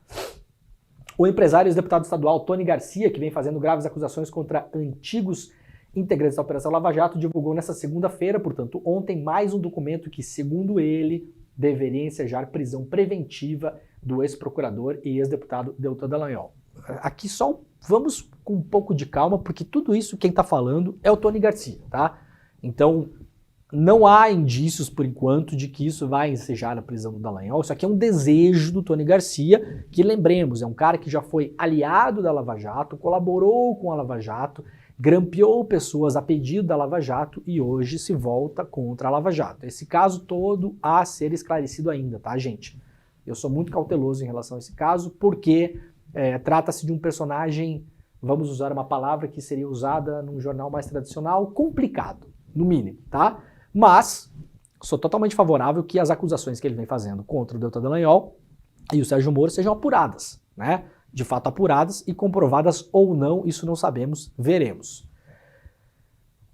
O empresário e ex-deputado estadual Tony Garcia, que vem fazendo graves acusações contra antigos integrantes da Operação Lava Jato, divulgou nesta segunda-feira, portanto ontem, mais um documento que, segundo ele, deveria ensejar prisão preventiva do ex-procurador e ex-deputado Deltan Dallagnol. Aqui só vamos com um pouco de calma, porque tudo isso quem está falando é o Tony Garcia, tá? Então, não há indícios, por enquanto, de que isso vai ensejar a prisão do Dallagnol. Isso aqui é um desejo do Tony Garcia, que, lembremos, é um cara que já foi aliado da Lava Jato, colaborou com a Lava Jato, grampeou pessoas a pedido da Lava Jato e hoje se volta contra a Lava Jato. Esse caso todo a ser esclarecido ainda, tá, gente? Eu sou muito cauteloso em relação a esse caso, porque trata-se de um personagem, vamos usar uma palavra que seria usada num jornal mais tradicional, complicado, no mínimo, tá? Mas sou totalmente favorável que as acusações que ele vem fazendo contra o Deltan Dallagnol e o Sérgio Moro sejam apuradas, né? De fato apuradas e comprovadas ou não, isso não sabemos, veremos.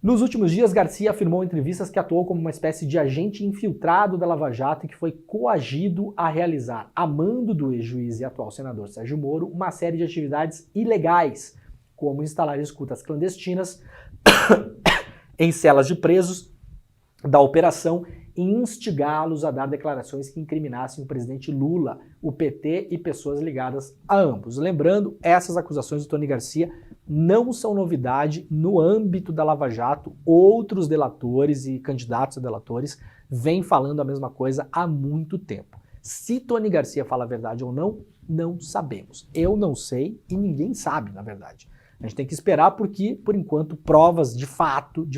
Nos últimos dias, Garcia afirmou em entrevistas que atuou como uma espécie de agente infiltrado da Lava Jato e que foi coagido a realizar, a mando do ex-juiz e atual senador Sérgio Moro, uma série de atividades ilegais, como instalar escutas clandestinas em celas de presos da operação e instigá-los a dar declarações que incriminassem o presidente Lula, o PT e pessoas ligadas a ambos. Lembrando, essas acusações do Tony Garcia não são novidade no âmbito da Lava Jato. Outros delatores e candidatos a delatores vêm falando a mesma coisa há muito tempo. Se Tony Garcia fala a verdade ou não, não sabemos. Eu não sei e ninguém sabe, na verdade. A gente tem que esperar porque, por enquanto, provas de fato,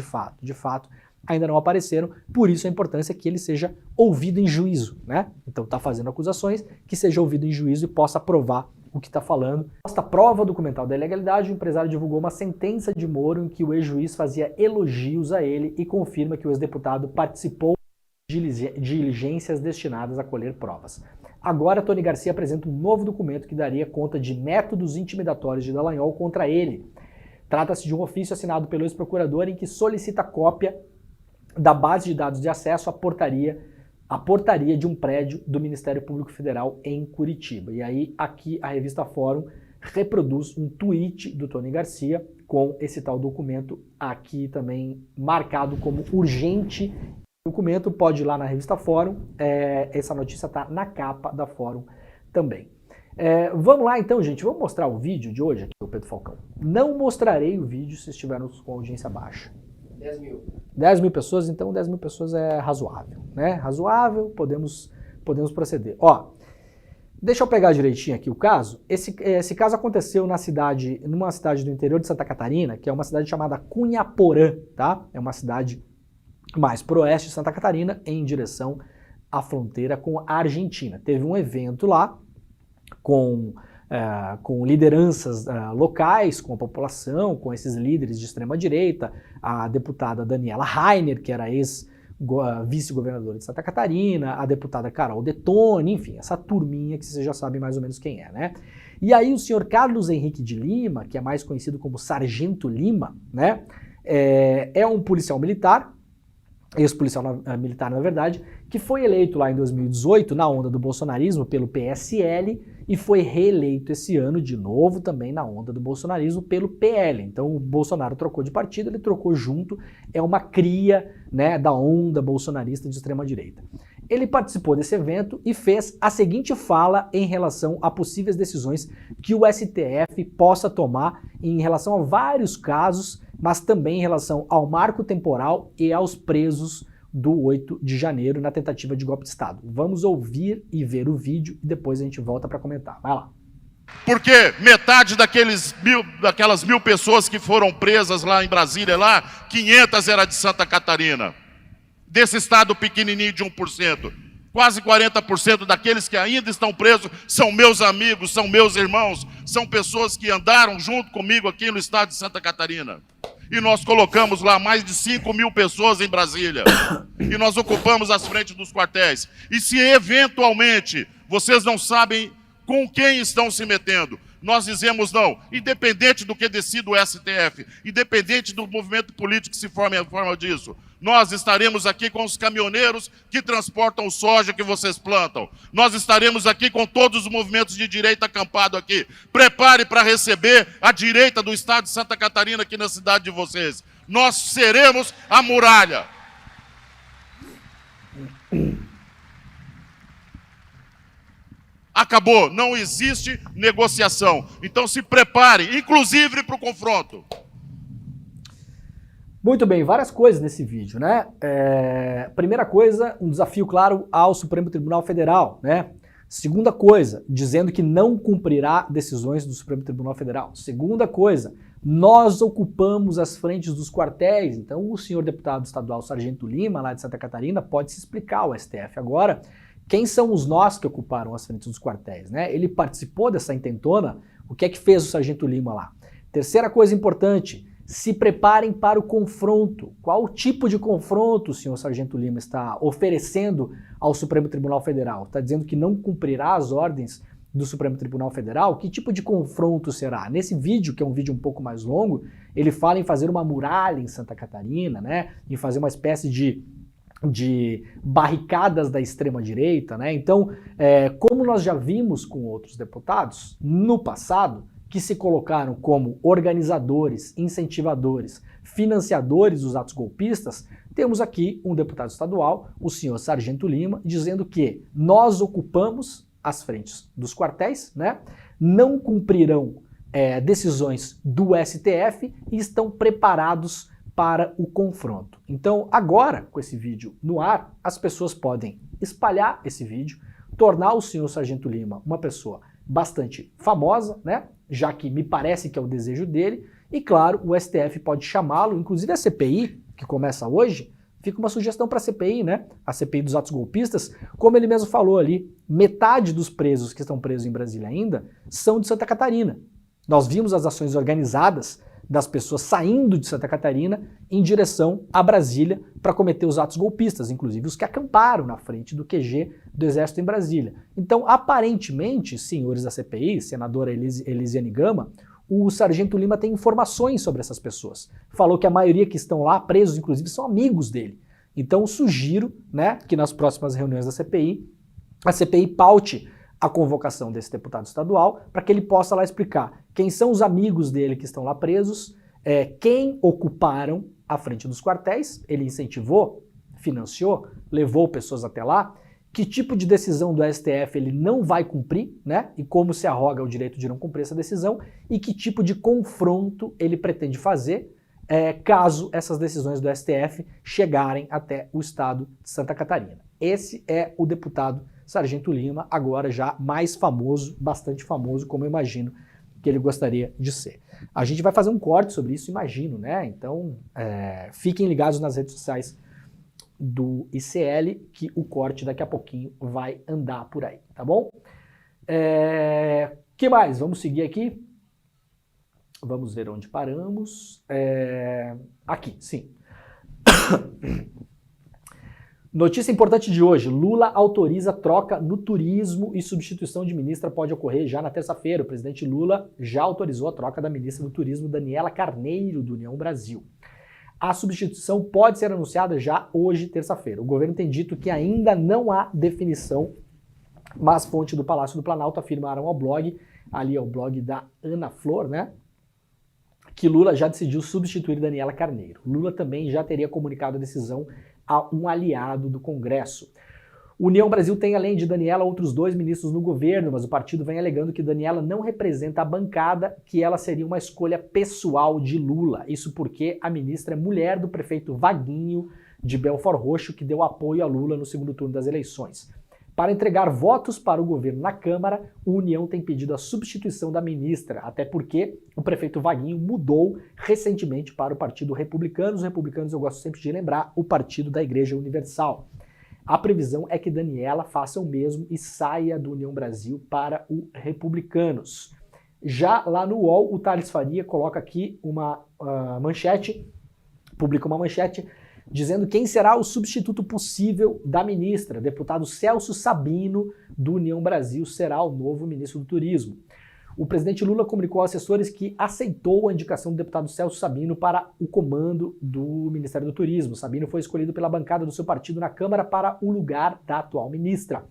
ainda não apareceram, por isso a importância que ele seja ouvido em juízo, né? Então tá fazendo acusações, que seja ouvido em juízo e possa provar o que está falando. Esta prova documental da ilegalidade, o empresário divulgou uma sentença de Moro em que o ex-juiz fazia elogios a ele e confirma que o ex-deputado participou de diligências destinadas a colher provas. Agora, Tony Garcia apresenta um novo documento que daria conta de métodos intimidatórios de Dallagnol contra ele. Trata-se de um ofício assinado pelo ex-procurador em que solicita cópia da base de dados de acesso à portaria de um prédio do Ministério Público Federal em Curitiba. E aí, aqui, a revista Fórum reproduz um tweet do Tony Garcia com esse tal documento aqui também marcado como urgente. O documento pode ir lá na revista Fórum, essa notícia está na capa da Fórum também. Vamos lá então, gente, vamos mostrar o vídeo de hoje aqui do Pedro Falcão. Não mostrarei o vídeo se estivermos com audiência baixa. 10 mil. 10 mil pessoas, então 10 mil pessoas é razoável, né? Razoável, podemos proceder. Ó, deixa eu pegar direitinho aqui o caso. Esse caso aconteceu numa cidade do interior de Santa Catarina, que é uma cidade chamada Cunhaporã, tá? É uma cidade mais pro oeste de Santa Catarina, em direção à fronteira com a Argentina. Teve um evento lá com lideranças locais, com a população, com esses líderes de extrema-direita, a deputada Daniela Rainer, que era ex-vice-governadora de Santa Catarina, a deputada Carol Detone, enfim, essa turminha que vocês já sabem mais ou menos quem é, né? E aí o senhor Carlos Henrique de Lima, que é mais conhecido como Sargento Lima, né? É um policial militar, ex-policial militar, na verdade, que foi eleito lá em 2018, na onda do bolsonarismo, pelo PSL, e foi reeleito esse ano de novo também na onda do bolsonarismo pelo PL. Então o Bolsonaro trocou de partido, ele trocou junto, é uma cria, né, da onda bolsonarista de extrema-direita. Ele participou desse evento e fez a seguinte fala em relação a possíveis decisões que o STF possa tomar em relação a vários casos, mas também em relação ao marco temporal e aos presos do 8 de janeiro na tentativa de golpe de Estado. Vamos ouvir e ver o vídeo e depois a gente volta para comentar. Vai lá. Porque metade daquelas 1000 pessoas que foram presas lá em Brasília, 500 era de Santa Catarina. Desse estado pequenininho de 1%. Quase 40% daqueles que ainda estão presos são meus amigos, são meus irmãos, são pessoas que andaram junto comigo aqui no estado de Santa Catarina. E nós colocamos lá mais de 5.000 pessoas em Brasília. E nós ocupamos as frentes dos quartéis. E se eventualmente vocês não sabem com quem estão se metendo, nós dizemos não, independente do que decida o STF, independente do movimento político que se forme em forma disso, nós estaremos aqui com os caminhoneiros que transportam o soja que vocês plantam. Nós estaremos aqui com todos os movimentos de direita acampado aqui. Prepare para receber a direita do estado de Santa Catarina aqui na cidade de vocês. Nós seremos a muralha. Acabou, não existe negociação. Então se prepare, inclusive para o confronto. Muito bem, várias coisas nesse vídeo, né? Primeira coisa, um desafio claro ao Supremo Tribunal Federal, né? Segunda coisa, dizendo que não cumprirá decisões do Supremo Tribunal Federal. Segunda coisa, nós ocupamos as frentes dos quartéis. Então o senhor deputado estadual Sargento Lima, lá de Santa Catarina, pode se explicar ao STF agora quem são os nós que ocuparam as frentes dos quartéis, né? Ele participou dessa intentona, o que é que fez o Sargento Lima lá? Terceira coisa importante, se preparem para o confronto. Qual tipo de confronto o senhor Sargento Lima está oferecendo ao Supremo Tribunal Federal? Está dizendo que não cumprirá as ordens do Supremo Tribunal Federal? Que tipo de confronto será? Nesse vídeo, que é um vídeo um pouco mais longo, ele fala em fazer uma muralha em Santa Catarina, né? Em fazer uma espécie de barricadas da extrema-direita, né? Então, como nós já vimos com outros deputados, no passado, que se colocaram como organizadores, incentivadores, financiadores dos atos golpistas, temos aqui um deputado estadual, o senhor Sargento Lima, dizendo que nós ocupamos as frentes dos quartéis, né? Não cumprirão decisões do STF e estão preparados para o confronto. Então, agora, com esse vídeo no ar, as pessoas podem espalhar esse vídeo, tornar o senhor Sargento Lima uma pessoa bastante famosa, né? Já que me parece que é o desejo dele, e claro, o STF pode chamá-lo, inclusive a CPI, que começa hoje, fica uma sugestão para a CPI, né? A CPI dos atos golpistas, como ele mesmo falou ali, metade dos presos que estão presos em Brasília ainda são de Santa Catarina. Nós vimos as ações organizadas das pessoas saindo de Santa Catarina em direção a Brasília para cometer os atos golpistas, inclusive os que acamparam na frente do QG do Exército em Brasília. Então, aparentemente, senhores da CPI, senadora Elisiane Gama, o Sargento Lima tem informações sobre essas pessoas. Falou que a maioria que estão lá presos, inclusive, são amigos dele. Então, sugiro, né, que nas próximas reuniões da CPI, a CPI paute a convocação desse deputado estadual para que ele possa lá explicar quem são os amigos dele que estão lá presos, quem ocuparam a frente dos quartéis, ele incentivou, financiou, levou pessoas até lá, que tipo de decisão do STF ele não vai cumprir, né? E como se arroga o direito de não cumprir essa decisão, e que tipo de confronto ele pretende fazer caso essas decisões do STF chegarem até o estado de Santa Catarina. Esse é o deputado Sargento Lima, agora já mais famoso, bastante famoso, como eu imagino que ele gostaria de ser. A gente vai fazer um corte sobre isso, imagino, né? Então, fiquem ligados nas redes sociais do ICL, que o corte daqui a pouquinho vai andar por aí, tá bom? Que mais? Vamos seguir aqui. Vamos ver onde paramos. Aqui, sim. Notícia importante de hoje, Lula autoriza troca no turismo e substituição de ministra pode ocorrer já na terça-feira. O presidente Lula já autorizou a troca da ministra do turismo, Daniela Carneiro, do União Brasil. A substituição pode ser anunciada já hoje, terça-feira. O governo tem dito que ainda não há definição, mas fontes do Palácio do Planalto afirmaram ao blog, ali é o blog da Ana Flor, né, que Lula já decidiu substituir Daniela Carneiro. Lula também já teria comunicado a decisão a um aliado do Congresso. União Brasil tem, além de Daniela, outros 2 ministros no governo, mas o partido vem alegando que Daniela não representa a bancada, que ela seria uma escolha pessoal de Lula. Isso porque a ministra é mulher do prefeito Vaguinho, de Belford Roxo, que deu apoio a Lula no segundo turno das eleições. Para entregar votos para o governo na Câmara, o União tem pedido a substituição da ministra, até porque o prefeito Vaguinho mudou recentemente para o Partido Republicano. Os republicanos, eu gosto sempre de lembrar, o Partido da Igreja Universal. A previsão é que Daniela faça o mesmo e saia do União Brasil para o Republicanos. Já lá no UOL, o Thales Faria coloca aqui uma manchete, publica uma manchete, dizendo quem será o substituto possível da ministra. Deputado Celso Sabino, do União Brasil, será o novo ministro do Turismo. O presidente Lula comunicou aos assessores que aceitou a indicação do deputado Celso Sabino para o comando do Ministério do Turismo. Sabino foi escolhido pela bancada do seu partido na Câmara para o lugar da atual ministra.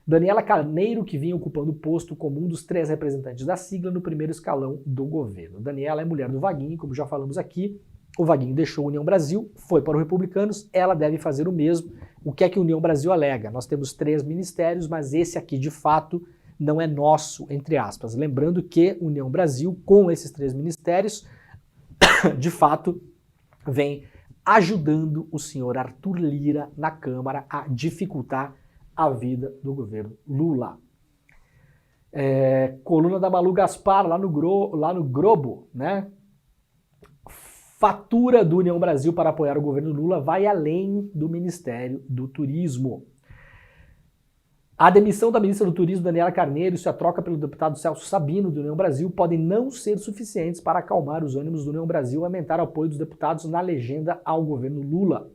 Daniela Carneiro, que vinha ocupando o posto como um dos 3 representantes da sigla no primeiro escalão do governo. Daniela é mulher do Vaguinho, como já falamos aqui. O Vaguinho deixou a União Brasil, foi para os Republicanos, ela deve fazer o mesmo. O que é que a União Brasil alega? Nós temos 3 ministérios, mas esse aqui, de fato, não é nosso, entre aspas. Lembrando que União Brasil, com esses 3 ministérios, de fato, vem ajudando o senhor Arthur Lira na Câmara a dificultar a vida do governo Lula. Coluna da Malu Gaspar, lá no Globo, né? Fatura do União Brasil para apoiar o governo Lula vai além do Ministério do Turismo. A demissão da ministra do Turismo, Daniela Carneiro, e sua troca pelo deputado Celso Sabino, do União Brasil, podem não ser suficientes para acalmar os ânimos do União Brasil e aumentar o apoio dos deputados na legenda ao governo Lula.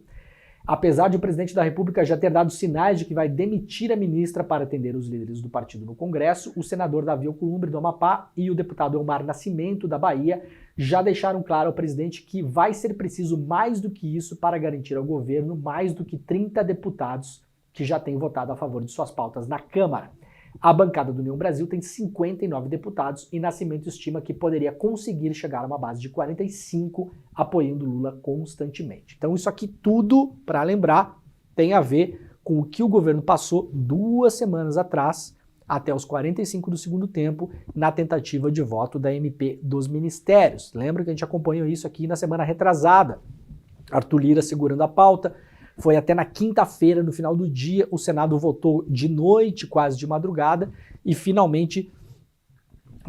Apesar de o presidente da República já ter dado sinais de que vai demitir a ministra para atender os líderes do partido no Congresso, o senador Davi Alcolumbre, do Amapá, e o deputado Elmar Nascimento, da Bahia, já deixaram claro ao presidente que vai ser preciso mais do que isso para garantir ao governo mais do que 30 deputados que já têm votado a favor de suas pautas na Câmara. A bancada do União Brasil tem 59 deputados e Nascimento estima que poderia conseguir chegar a uma base de 45 apoiando Lula constantemente. Então isso aqui tudo, para lembrar, tem a ver com o que o governo passou 2 semanas atrás, até os 45 do segundo tempo, na tentativa de voto da MP dos ministérios. Lembra que a gente acompanhou isso aqui na semana retrasada. Arthur Lira segurando a pauta. Foi até na quinta-feira, no final do dia, o Senado votou de noite, quase de madrugada, e finalmente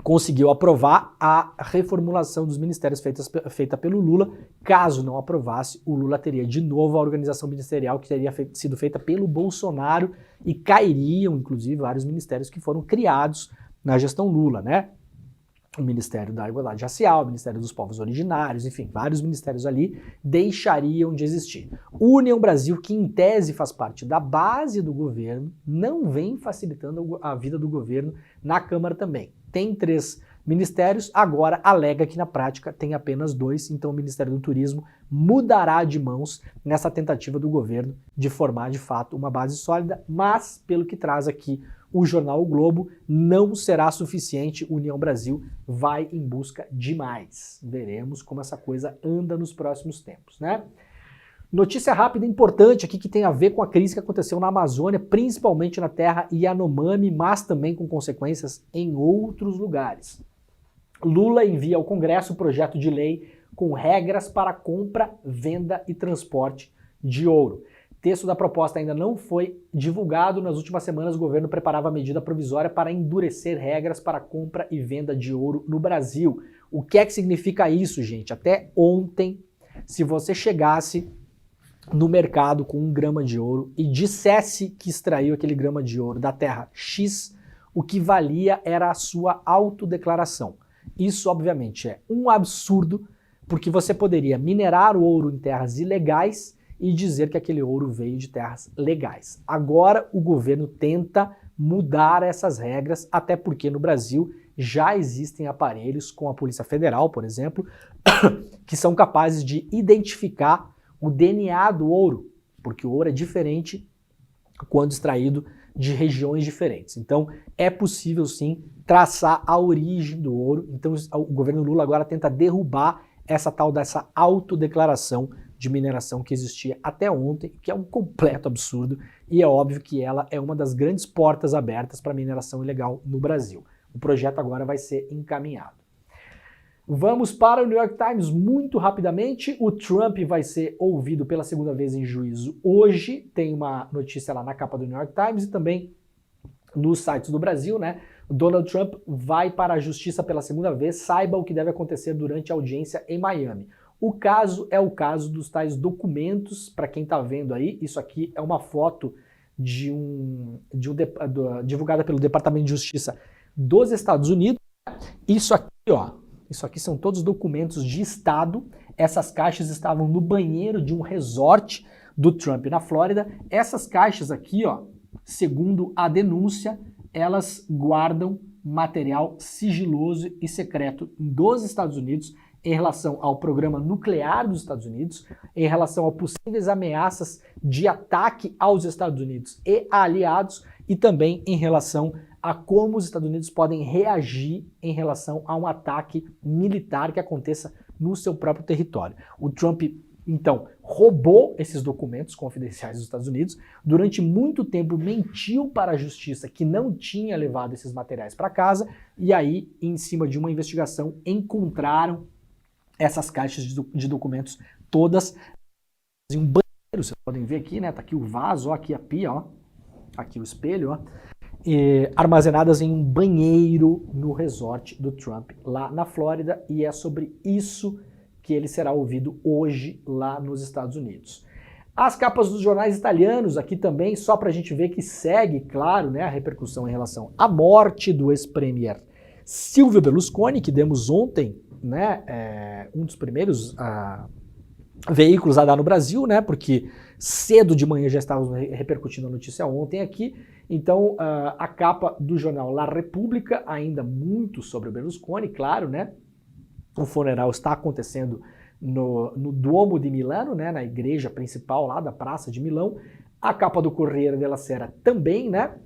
conseguiu aprovar a reformulação dos ministérios feita pelo Lula. Caso não aprovasse, o Lula teria de novo a organização ministerial que teria sido feita pelo Bolsonaro e cairiam, inclusive, vários ministérios que foram criados na gestão Lula, né? O Ministério da Igualdade Racial, o Ministério dos Povos Originários, enfim, vários ministérios ali deixariam de existir. O União Brasil, que em tese faz parte da base do governo, não vem facilitando a vida do governo na Câmara também. Tem 3 ministérios, agora alega que na prática tem apenas 2, então o Ministério do Turismo mudará de mãos nessa tentativa do governo de formar de fato uma base sólida, mas pelo que traz aqui o jornal O Globo, não será suficiente. União Brasil vai em busca de mais. Veremos como essa coisa anda nos próximos tempos, né? Notícia rápida e importante aqui que tem a ver com a crise que aconteceu na Amazônia, principalmente na terra Yanomami, mas também com consequências em outros lugares. Lula envia ao Congresso o projeto de lei com regras para compra, venda e transporte de ouro. O texto da proposta ainda não foi divulgado. Nas últimas semanas, o governo preparava a medida provisória para endurecer regras para compra e venda de ouro no Brasil. O que é que significa isso, gente? Até ontem, se você chegasse no mercado com 1 grama de ouro e dissesse que extraiu aquele grama de ouro da terra X, o que valia era a sua autodeclaração. Isso, obviamente, é um absurdo, porque você poderia minerar o ouro em terras ilegais e dizer que aquele ouro veio de terras legais. Agora o governo tenta mudar essas regras, até porque no Brasil já existem aparelhos com a Polícia Federal, por exemplo, que são capazes de identificar o DNA do ouro, porque o ouro é diferente quando extraído de regiões diferentes. Então é possível sim traçar a origem do ouro. Então o governo Lula agora tenta derrubar essa tal dessa autodeclaração de mineração que existia até ontem, que é um completo absurdo, e é óbvio que ela é uma das grandes portas abertas para a mineração ilegal no Brasil. O projeto agora vai ser encaminhado. Vamos para o New York Times muito rapidamente. O Trump vai ser ouvido pela 2ª vez em juízo hoje. Tem uma notícia lá na capa do New York Times e também nos sites do Brasil, né? Donald Trump vai para a justiça pela 2ª vez. Saiba o que deve acontecer durante a audiência em Miami. O caso é o caso dos tais documentos. Para quem está vendo aí, isso aqui é uma foto divulgada pelo Departamento de Justiça dos Estados Unidos. Isso aqui, ó. Isso aqui são todos documentos de Estado. Essas caixas estavam no banheiro de um resort do Trump na Flórida. Essas caixas aqui, ó, segundo a denúncia, elas guardam material sigiloso e secreto dos Estados Unidos em relação ao programa nuclear dos Estados Unidos, em relação a possíveis ameaças de ataque aos Estados Unidos e a aliados, e também em relação a como os Estados Unidos podem reagir em relação a um ataque militar que aconteça no seu próprio território. O Trump Então, roubou esses documentos confidenciais dos Estados Unidos, durante muito tempo mentiu para a justiça que não tinha levado esses materiais para casa, e aí, em cima de uma investigação, encontraram essas caixas de documentos todas em um banheiro. Vocês podem ver aqui, né? Tá aqui o vaso, ó, aqui a pia, ó, aqui o espelho, ó, armazenadas em um banheiro no resort do Trump, lá na Flórida, e é sobre isso que ele será ouvido hoje lá nos Estados Unidos. As capas dos jornais italianos aqui também, só para a gente ver que segue, claro, né, a repercussão em relação à morte do ex-premier Silvio Berlusconi, que demos ontem, né, um dos primeiros veículos a dar no Brasil, né, porque cedo de manhã já estávamos repercutindo a notícia ontem aqui. Então, a capa do jornal La Repubblica, ainda muito sobre o Berlusconi, claro, né? O funeral está acontecendo no Duomo de Milano, né? Na igreja principal lá da Praça de Milão. A capa do Corriere della Sera também, né?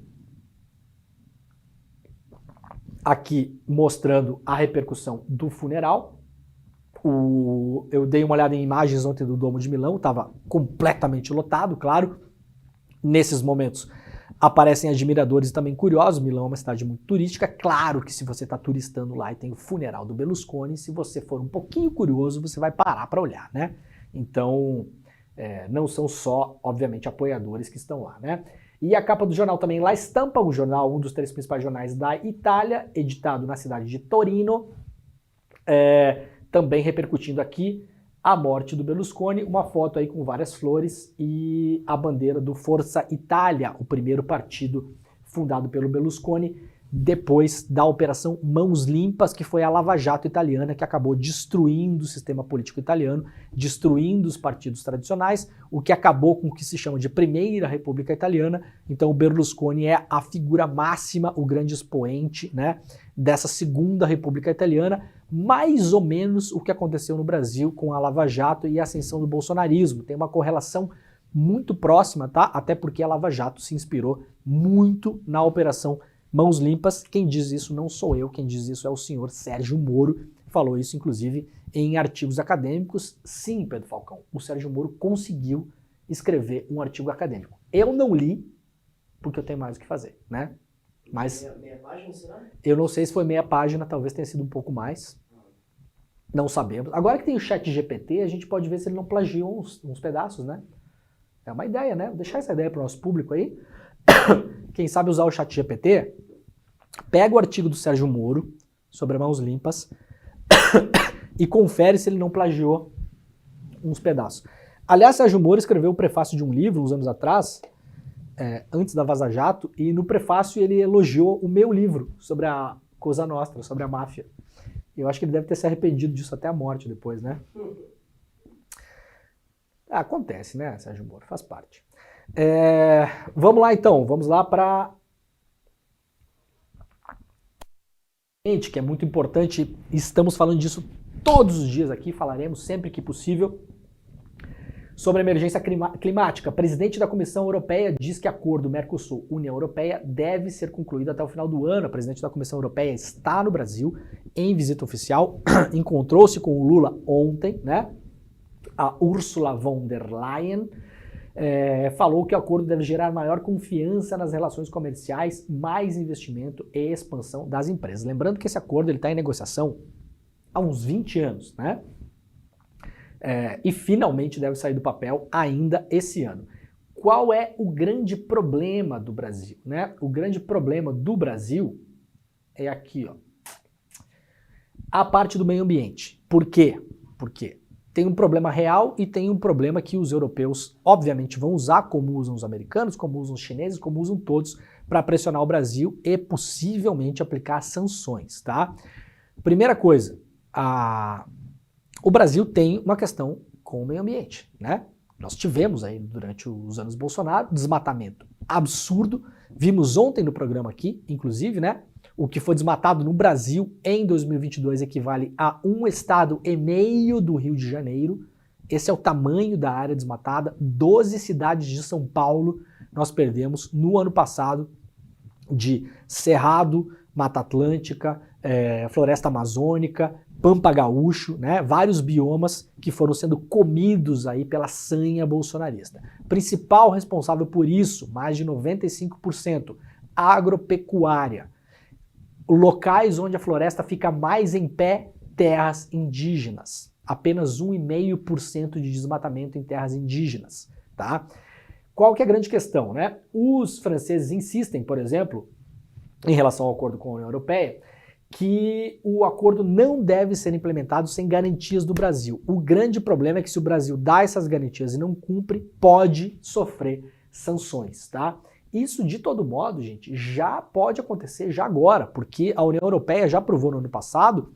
Aqui mostrando a repercussão do funeral. Eu dei uma olhada em imagens ontem do Duomo de Milão, estava completamente lotado, claro. Nesses momentos aparecem admiradores também curiosos. Milão é uma cidade muito turística. Claro que se você está turistando lá e tem o funeral do Berlusconi, se você for um pouquinho curioso, você vai parar para olhar, né? Então, não são só, obviamente, apoiadores que estão lá, né? E a capa do jornal também, La Stampa, o jornal, um dos 3 principais jornais da Itália, editado na cidade de Torino, também repercutindo aqui a morte do Berlusconi, uma foto aí com várias flores e a bandeira do Forza Italia, o primeiro partido fundado pelo Berlusconi, depois da Operação Mãos Limpas, que foi a Lava Jato italiana, que acabou destruindo o sistema político italiano, destruindo os partidos tradicionais, o que acabou com o que se chama de Primeira República Italiana. Então o Berlusconi é a figura máxima, o grande expoente, né, dessa Segunda República Italiana, mais ou menos o que aconteceu no Brasil com a Lava Jato e a ascensão do bolsonarismo. Tem uma correlação muito próxima, tá? Até porque a Lava Jato se inspirou muito na Operação Mãos Limpas. Quem diz isso não sou eu, quem diz isso é o senhor Sérgio Moro, falou isso inclusive em artigos acadêmicos. Sim, Pedro Falcão, o Sérgio Moro conseguiu escrever um artigo acadêmico. Eu não li, porque eu tenho mais o que fazer, né? Mas Meia página, será? Eu não sei se foi meia página, talvez tenha sido um pouco mais. Não sabemos. Agora que tem o chat GPT, a gente pode ver se ele não plagiou uns pedaços, né? É uma ideia, né? Vou deixar essa ideia para o nosso público aí. Quem sabe usar o chat GPT, pega o artigo do Sérgio Moro sobre Mãos Limpas e confere se ele não plagiou uns pedaços. Aliás, Sérgio Moro escreveu o prefácio de um livro uns anos atrás, antes da Vaza Jato, e no prefácio ele elogiou o meu livro sobre a Cosa Nostra, sobre a máfia. Eu acho que ele deve ter se arrependido disso até a morte depois, né? Acontece, né, Sérgio Moro? Faz parte. Vamos lá então, vamos lá para... que é muito importante, estamos falando disso todos os dias aqui, falaremos sempre que possível sobre a emergência climática. O presidente da Comissão Europeia diz que o acordo Mercosul-União Europeia deve ser concluído até o final do ano. A presidente da Comissão Europeia está no Brasil em visita oficial, encontrou-se com o Lula ontem, né? A Ursula von der Leyen falou que o acordo deve gerar maior confiança nas relações comerciais, mais investimento e expansão das empresas. Lembrando que esse acordo está em negociação há uns 20 anos, né? E finalmente deve sair do papel ainda esse ano. Qual é o grande problema do Brasil, né? O grande problema do Brasil é aqui, ó, a parte do meio ambiente. Por quê? Porque tem um problema real e tem um problema que os europeus, obviamente, vão usar, como usam os americanos, como usam os chineses, como usam todos, para pressionar o Brasil e possivelmente aplicar sanções, tá? Primeira coisa, o Brasil tem uma questão com o meio ambiente, né? Nós tivemos aí durante os anos Bolsonaro desmatamento absurdo. Vimos ontem no programa aqui, inclusive, né? O que foi desmatado no Brasil em 2022 equivale a 1,5 estado do Rio de Janeiro. Esse é o tamanho da área desmatada. 12 cidades de São Paulo nós perdemos no ano passado de Cerrado, Mata Atlântica, Floresta Amazônica, Pampa Gaúcho, né? Vários biomas que foram sendo comidos aí pela sanha bolsonarista. Principal responsável por isso, mais de 95%, agropecuária. Locais onde a floresta fica mais em pé, terras indígenas. Apenas 1,5% de desmatamento em terras indígenas, tá? Qual que é a grande questão, né? Os franceses insistem, por exemplo, em relação ao acordo com a União Europeia, que o acordo não deve ser implementado sem garantias do Brasil. O grande problema é que se o Brasil dá essas garantias e não cumpre, pode sofrer sanções, tá? Isso, de todo modo, gente, já pode acontecer já agora, porque a União Europeia já aprovou no ano passado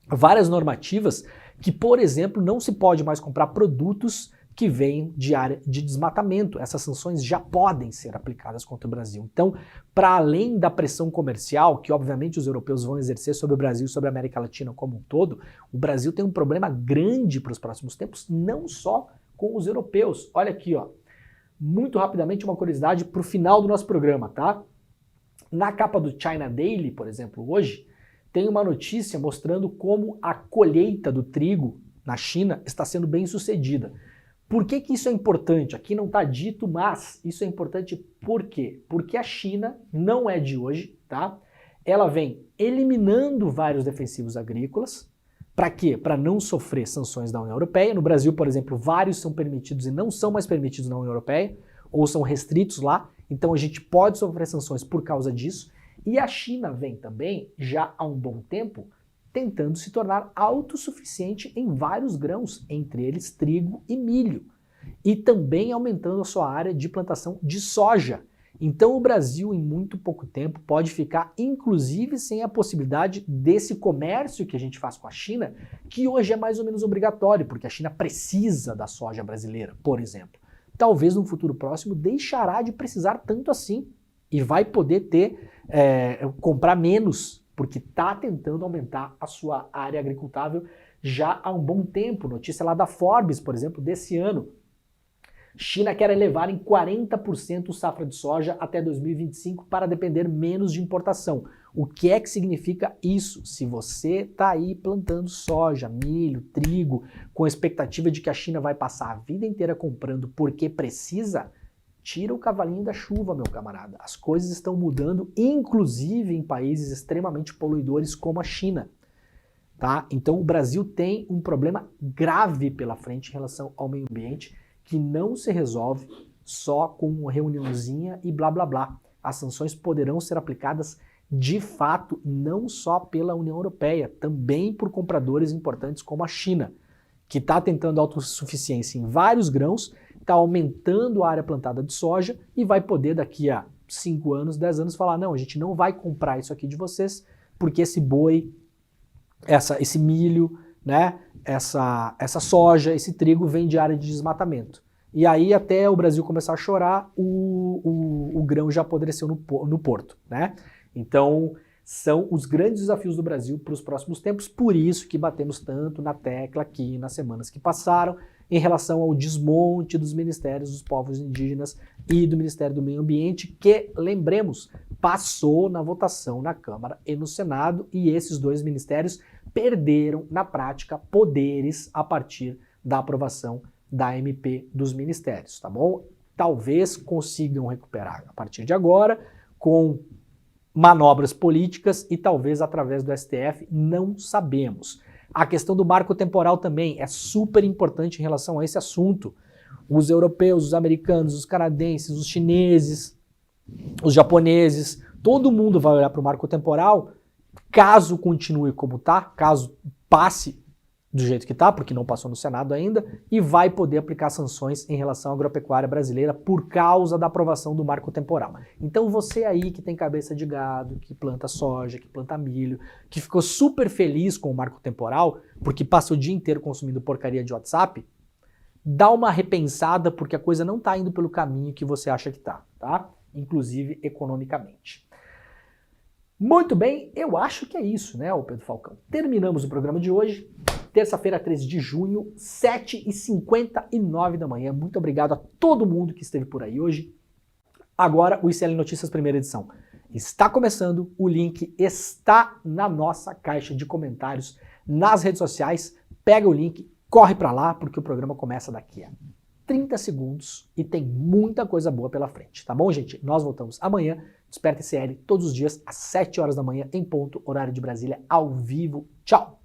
várias normativas que, por exemplo, não se pode mais comprar produtos que vêm de área de desmatamento. Essas sanções já podem ser aplicadas contra o Brasil. Então, para além da pressão comercial, que obviamente os europeus vão exercer sobre o Brasil e sobre a América Latina como um todo, o Brasil tem um problema grande para os próximos tempos, não só com os europeus. Olha aqui, ó, muito rapidamente uma curiosidade para o final do nosso programa, tá? Na capa do China Daily, por exemplo, hoje, tem uma notícia mostrando como a colheita do trigo na China está sendo bem sucedida. Por que que isso é importante? Aqui não está dito, mas isso é importante por quê? Porque a China não é de hoje, tá? Ela vem eliminando vários defensivos agrícolas. Para quê? Para não sofrer sanções da União Europeia. No Brasil, por exemplo, vários são permitidos e não são mais permitidos na União Europeia, ou são restritos lá. Então a gente pode sofrer sanções por causa disso. E a China vem também, já há um bom tempo, tentando se tornar autossuficiente em vários grãos, entre eles trigo e milho, e também aumentando a sua área de plantação de soja. Então o Brasil, em muito pouco tempo, pode ficar inclusive sem a possibilidade desse comércio que a gente faz com a China, que hoje é mais ou menos obrigatório, porque a China precisa da soja brasileira, por exemplo. Talvez no futuro próximo deixará de precisar tanto assim e vai poder comprar menos, porque está tentando aumentar a sua área agricultável já há um bom tempo. Notícia lá da Forbes, por exemplo, desse ano. China quer elevar em 40% o safra de soja até 2025 para depender menos de importação. O que é que significa isso? Se você está aí plantando soja, milho, trigo, com a expectativa de que a China vai passar a vida inteira comprando porque precisa, tira o cavalinho da chuva, meu camarada. As coisas estão mudando, inclusive em países extremamente poluidores como a China. Tá? Então o Brasil tem um problema grave pela frente em relação ao meio ambiente, que não se resolve só com uma reuniãozinha e blá blá blá. As sanções poderão ser aplicadas de fato não só pela União Europeia, também por compradores importantes como a China, que está tentando autossuficiência em vários grãos, está aumentando a área plantada de soja e vai poder daqui a 5 anos, 10 anos falar, não, a gente não vai comprar isso aqui de vocês, porque esse boi, esse milho, né, essa soja, esse trigo vem de área de desmatamento. E aí até o Brasil começar a chorar, o grão já apodreceu no porto, né? Então são os grandes desafios do Brasil para os próximos tempos, por isso que batemos tanto na tecla aqui nas semanas que passaram, em relação ao desmonte dos ministérios dos povos indígenas e do Ministério do Meio Ambiente, que, lembremos, passou na votação na Câmara e no Senado, e esses dois ministérios perderam, na prática, poderes a partir da aprovação da MP dos ministérios, tá bom? Talvez consigam recuperar a partir de agora, com manobras políticas e talvez através do STF, não sabemos. A questão do marco temporal também é super importante em relação a esse assunto. Os europeus, os americanos, os canadenses, os chineses, os japoneses, todo mundo vai olhar para o marco temporal, caso continue como está, caso passe do jeito que está, porque não passou no Senado ainda, e vai poder aplicar sanções em relação à agropecuária brasileira por causa da aprovação do marco temporal. Então você aí que tem cabeça de gado, que planta soja, que planta milho, que ficou super feliz com o marco temporal, porque passa o dia inteiro consumindo porcaria de WhatsApp, dá uma repensada, porque a coisa não está indo pelo caminho que você acha que está, tá? Inclusive economicamente. Muito bem, eu acho que é isso, né, o Pedro Falcão. Terminamos o programa de hoje, terça-feira, 13 de junho, 7h59 da manhã. Muito obrigado a todo mundo que esteve por aí hoje. Agora, o ICL Notícias, primeira edição, está começando. O link está na nossa caixa de comentários nas redes sociais, pega o link, corre pra lá, porque o programa começa daqui a 30 segundos e tem muita coisa boa pela frente, tá bom, gente? Nós voltamos amanhã, Desperta ICL, todos os dias, às 7 horas da manhã, em ponto, horário de Brasília, ao vivo. Tchau!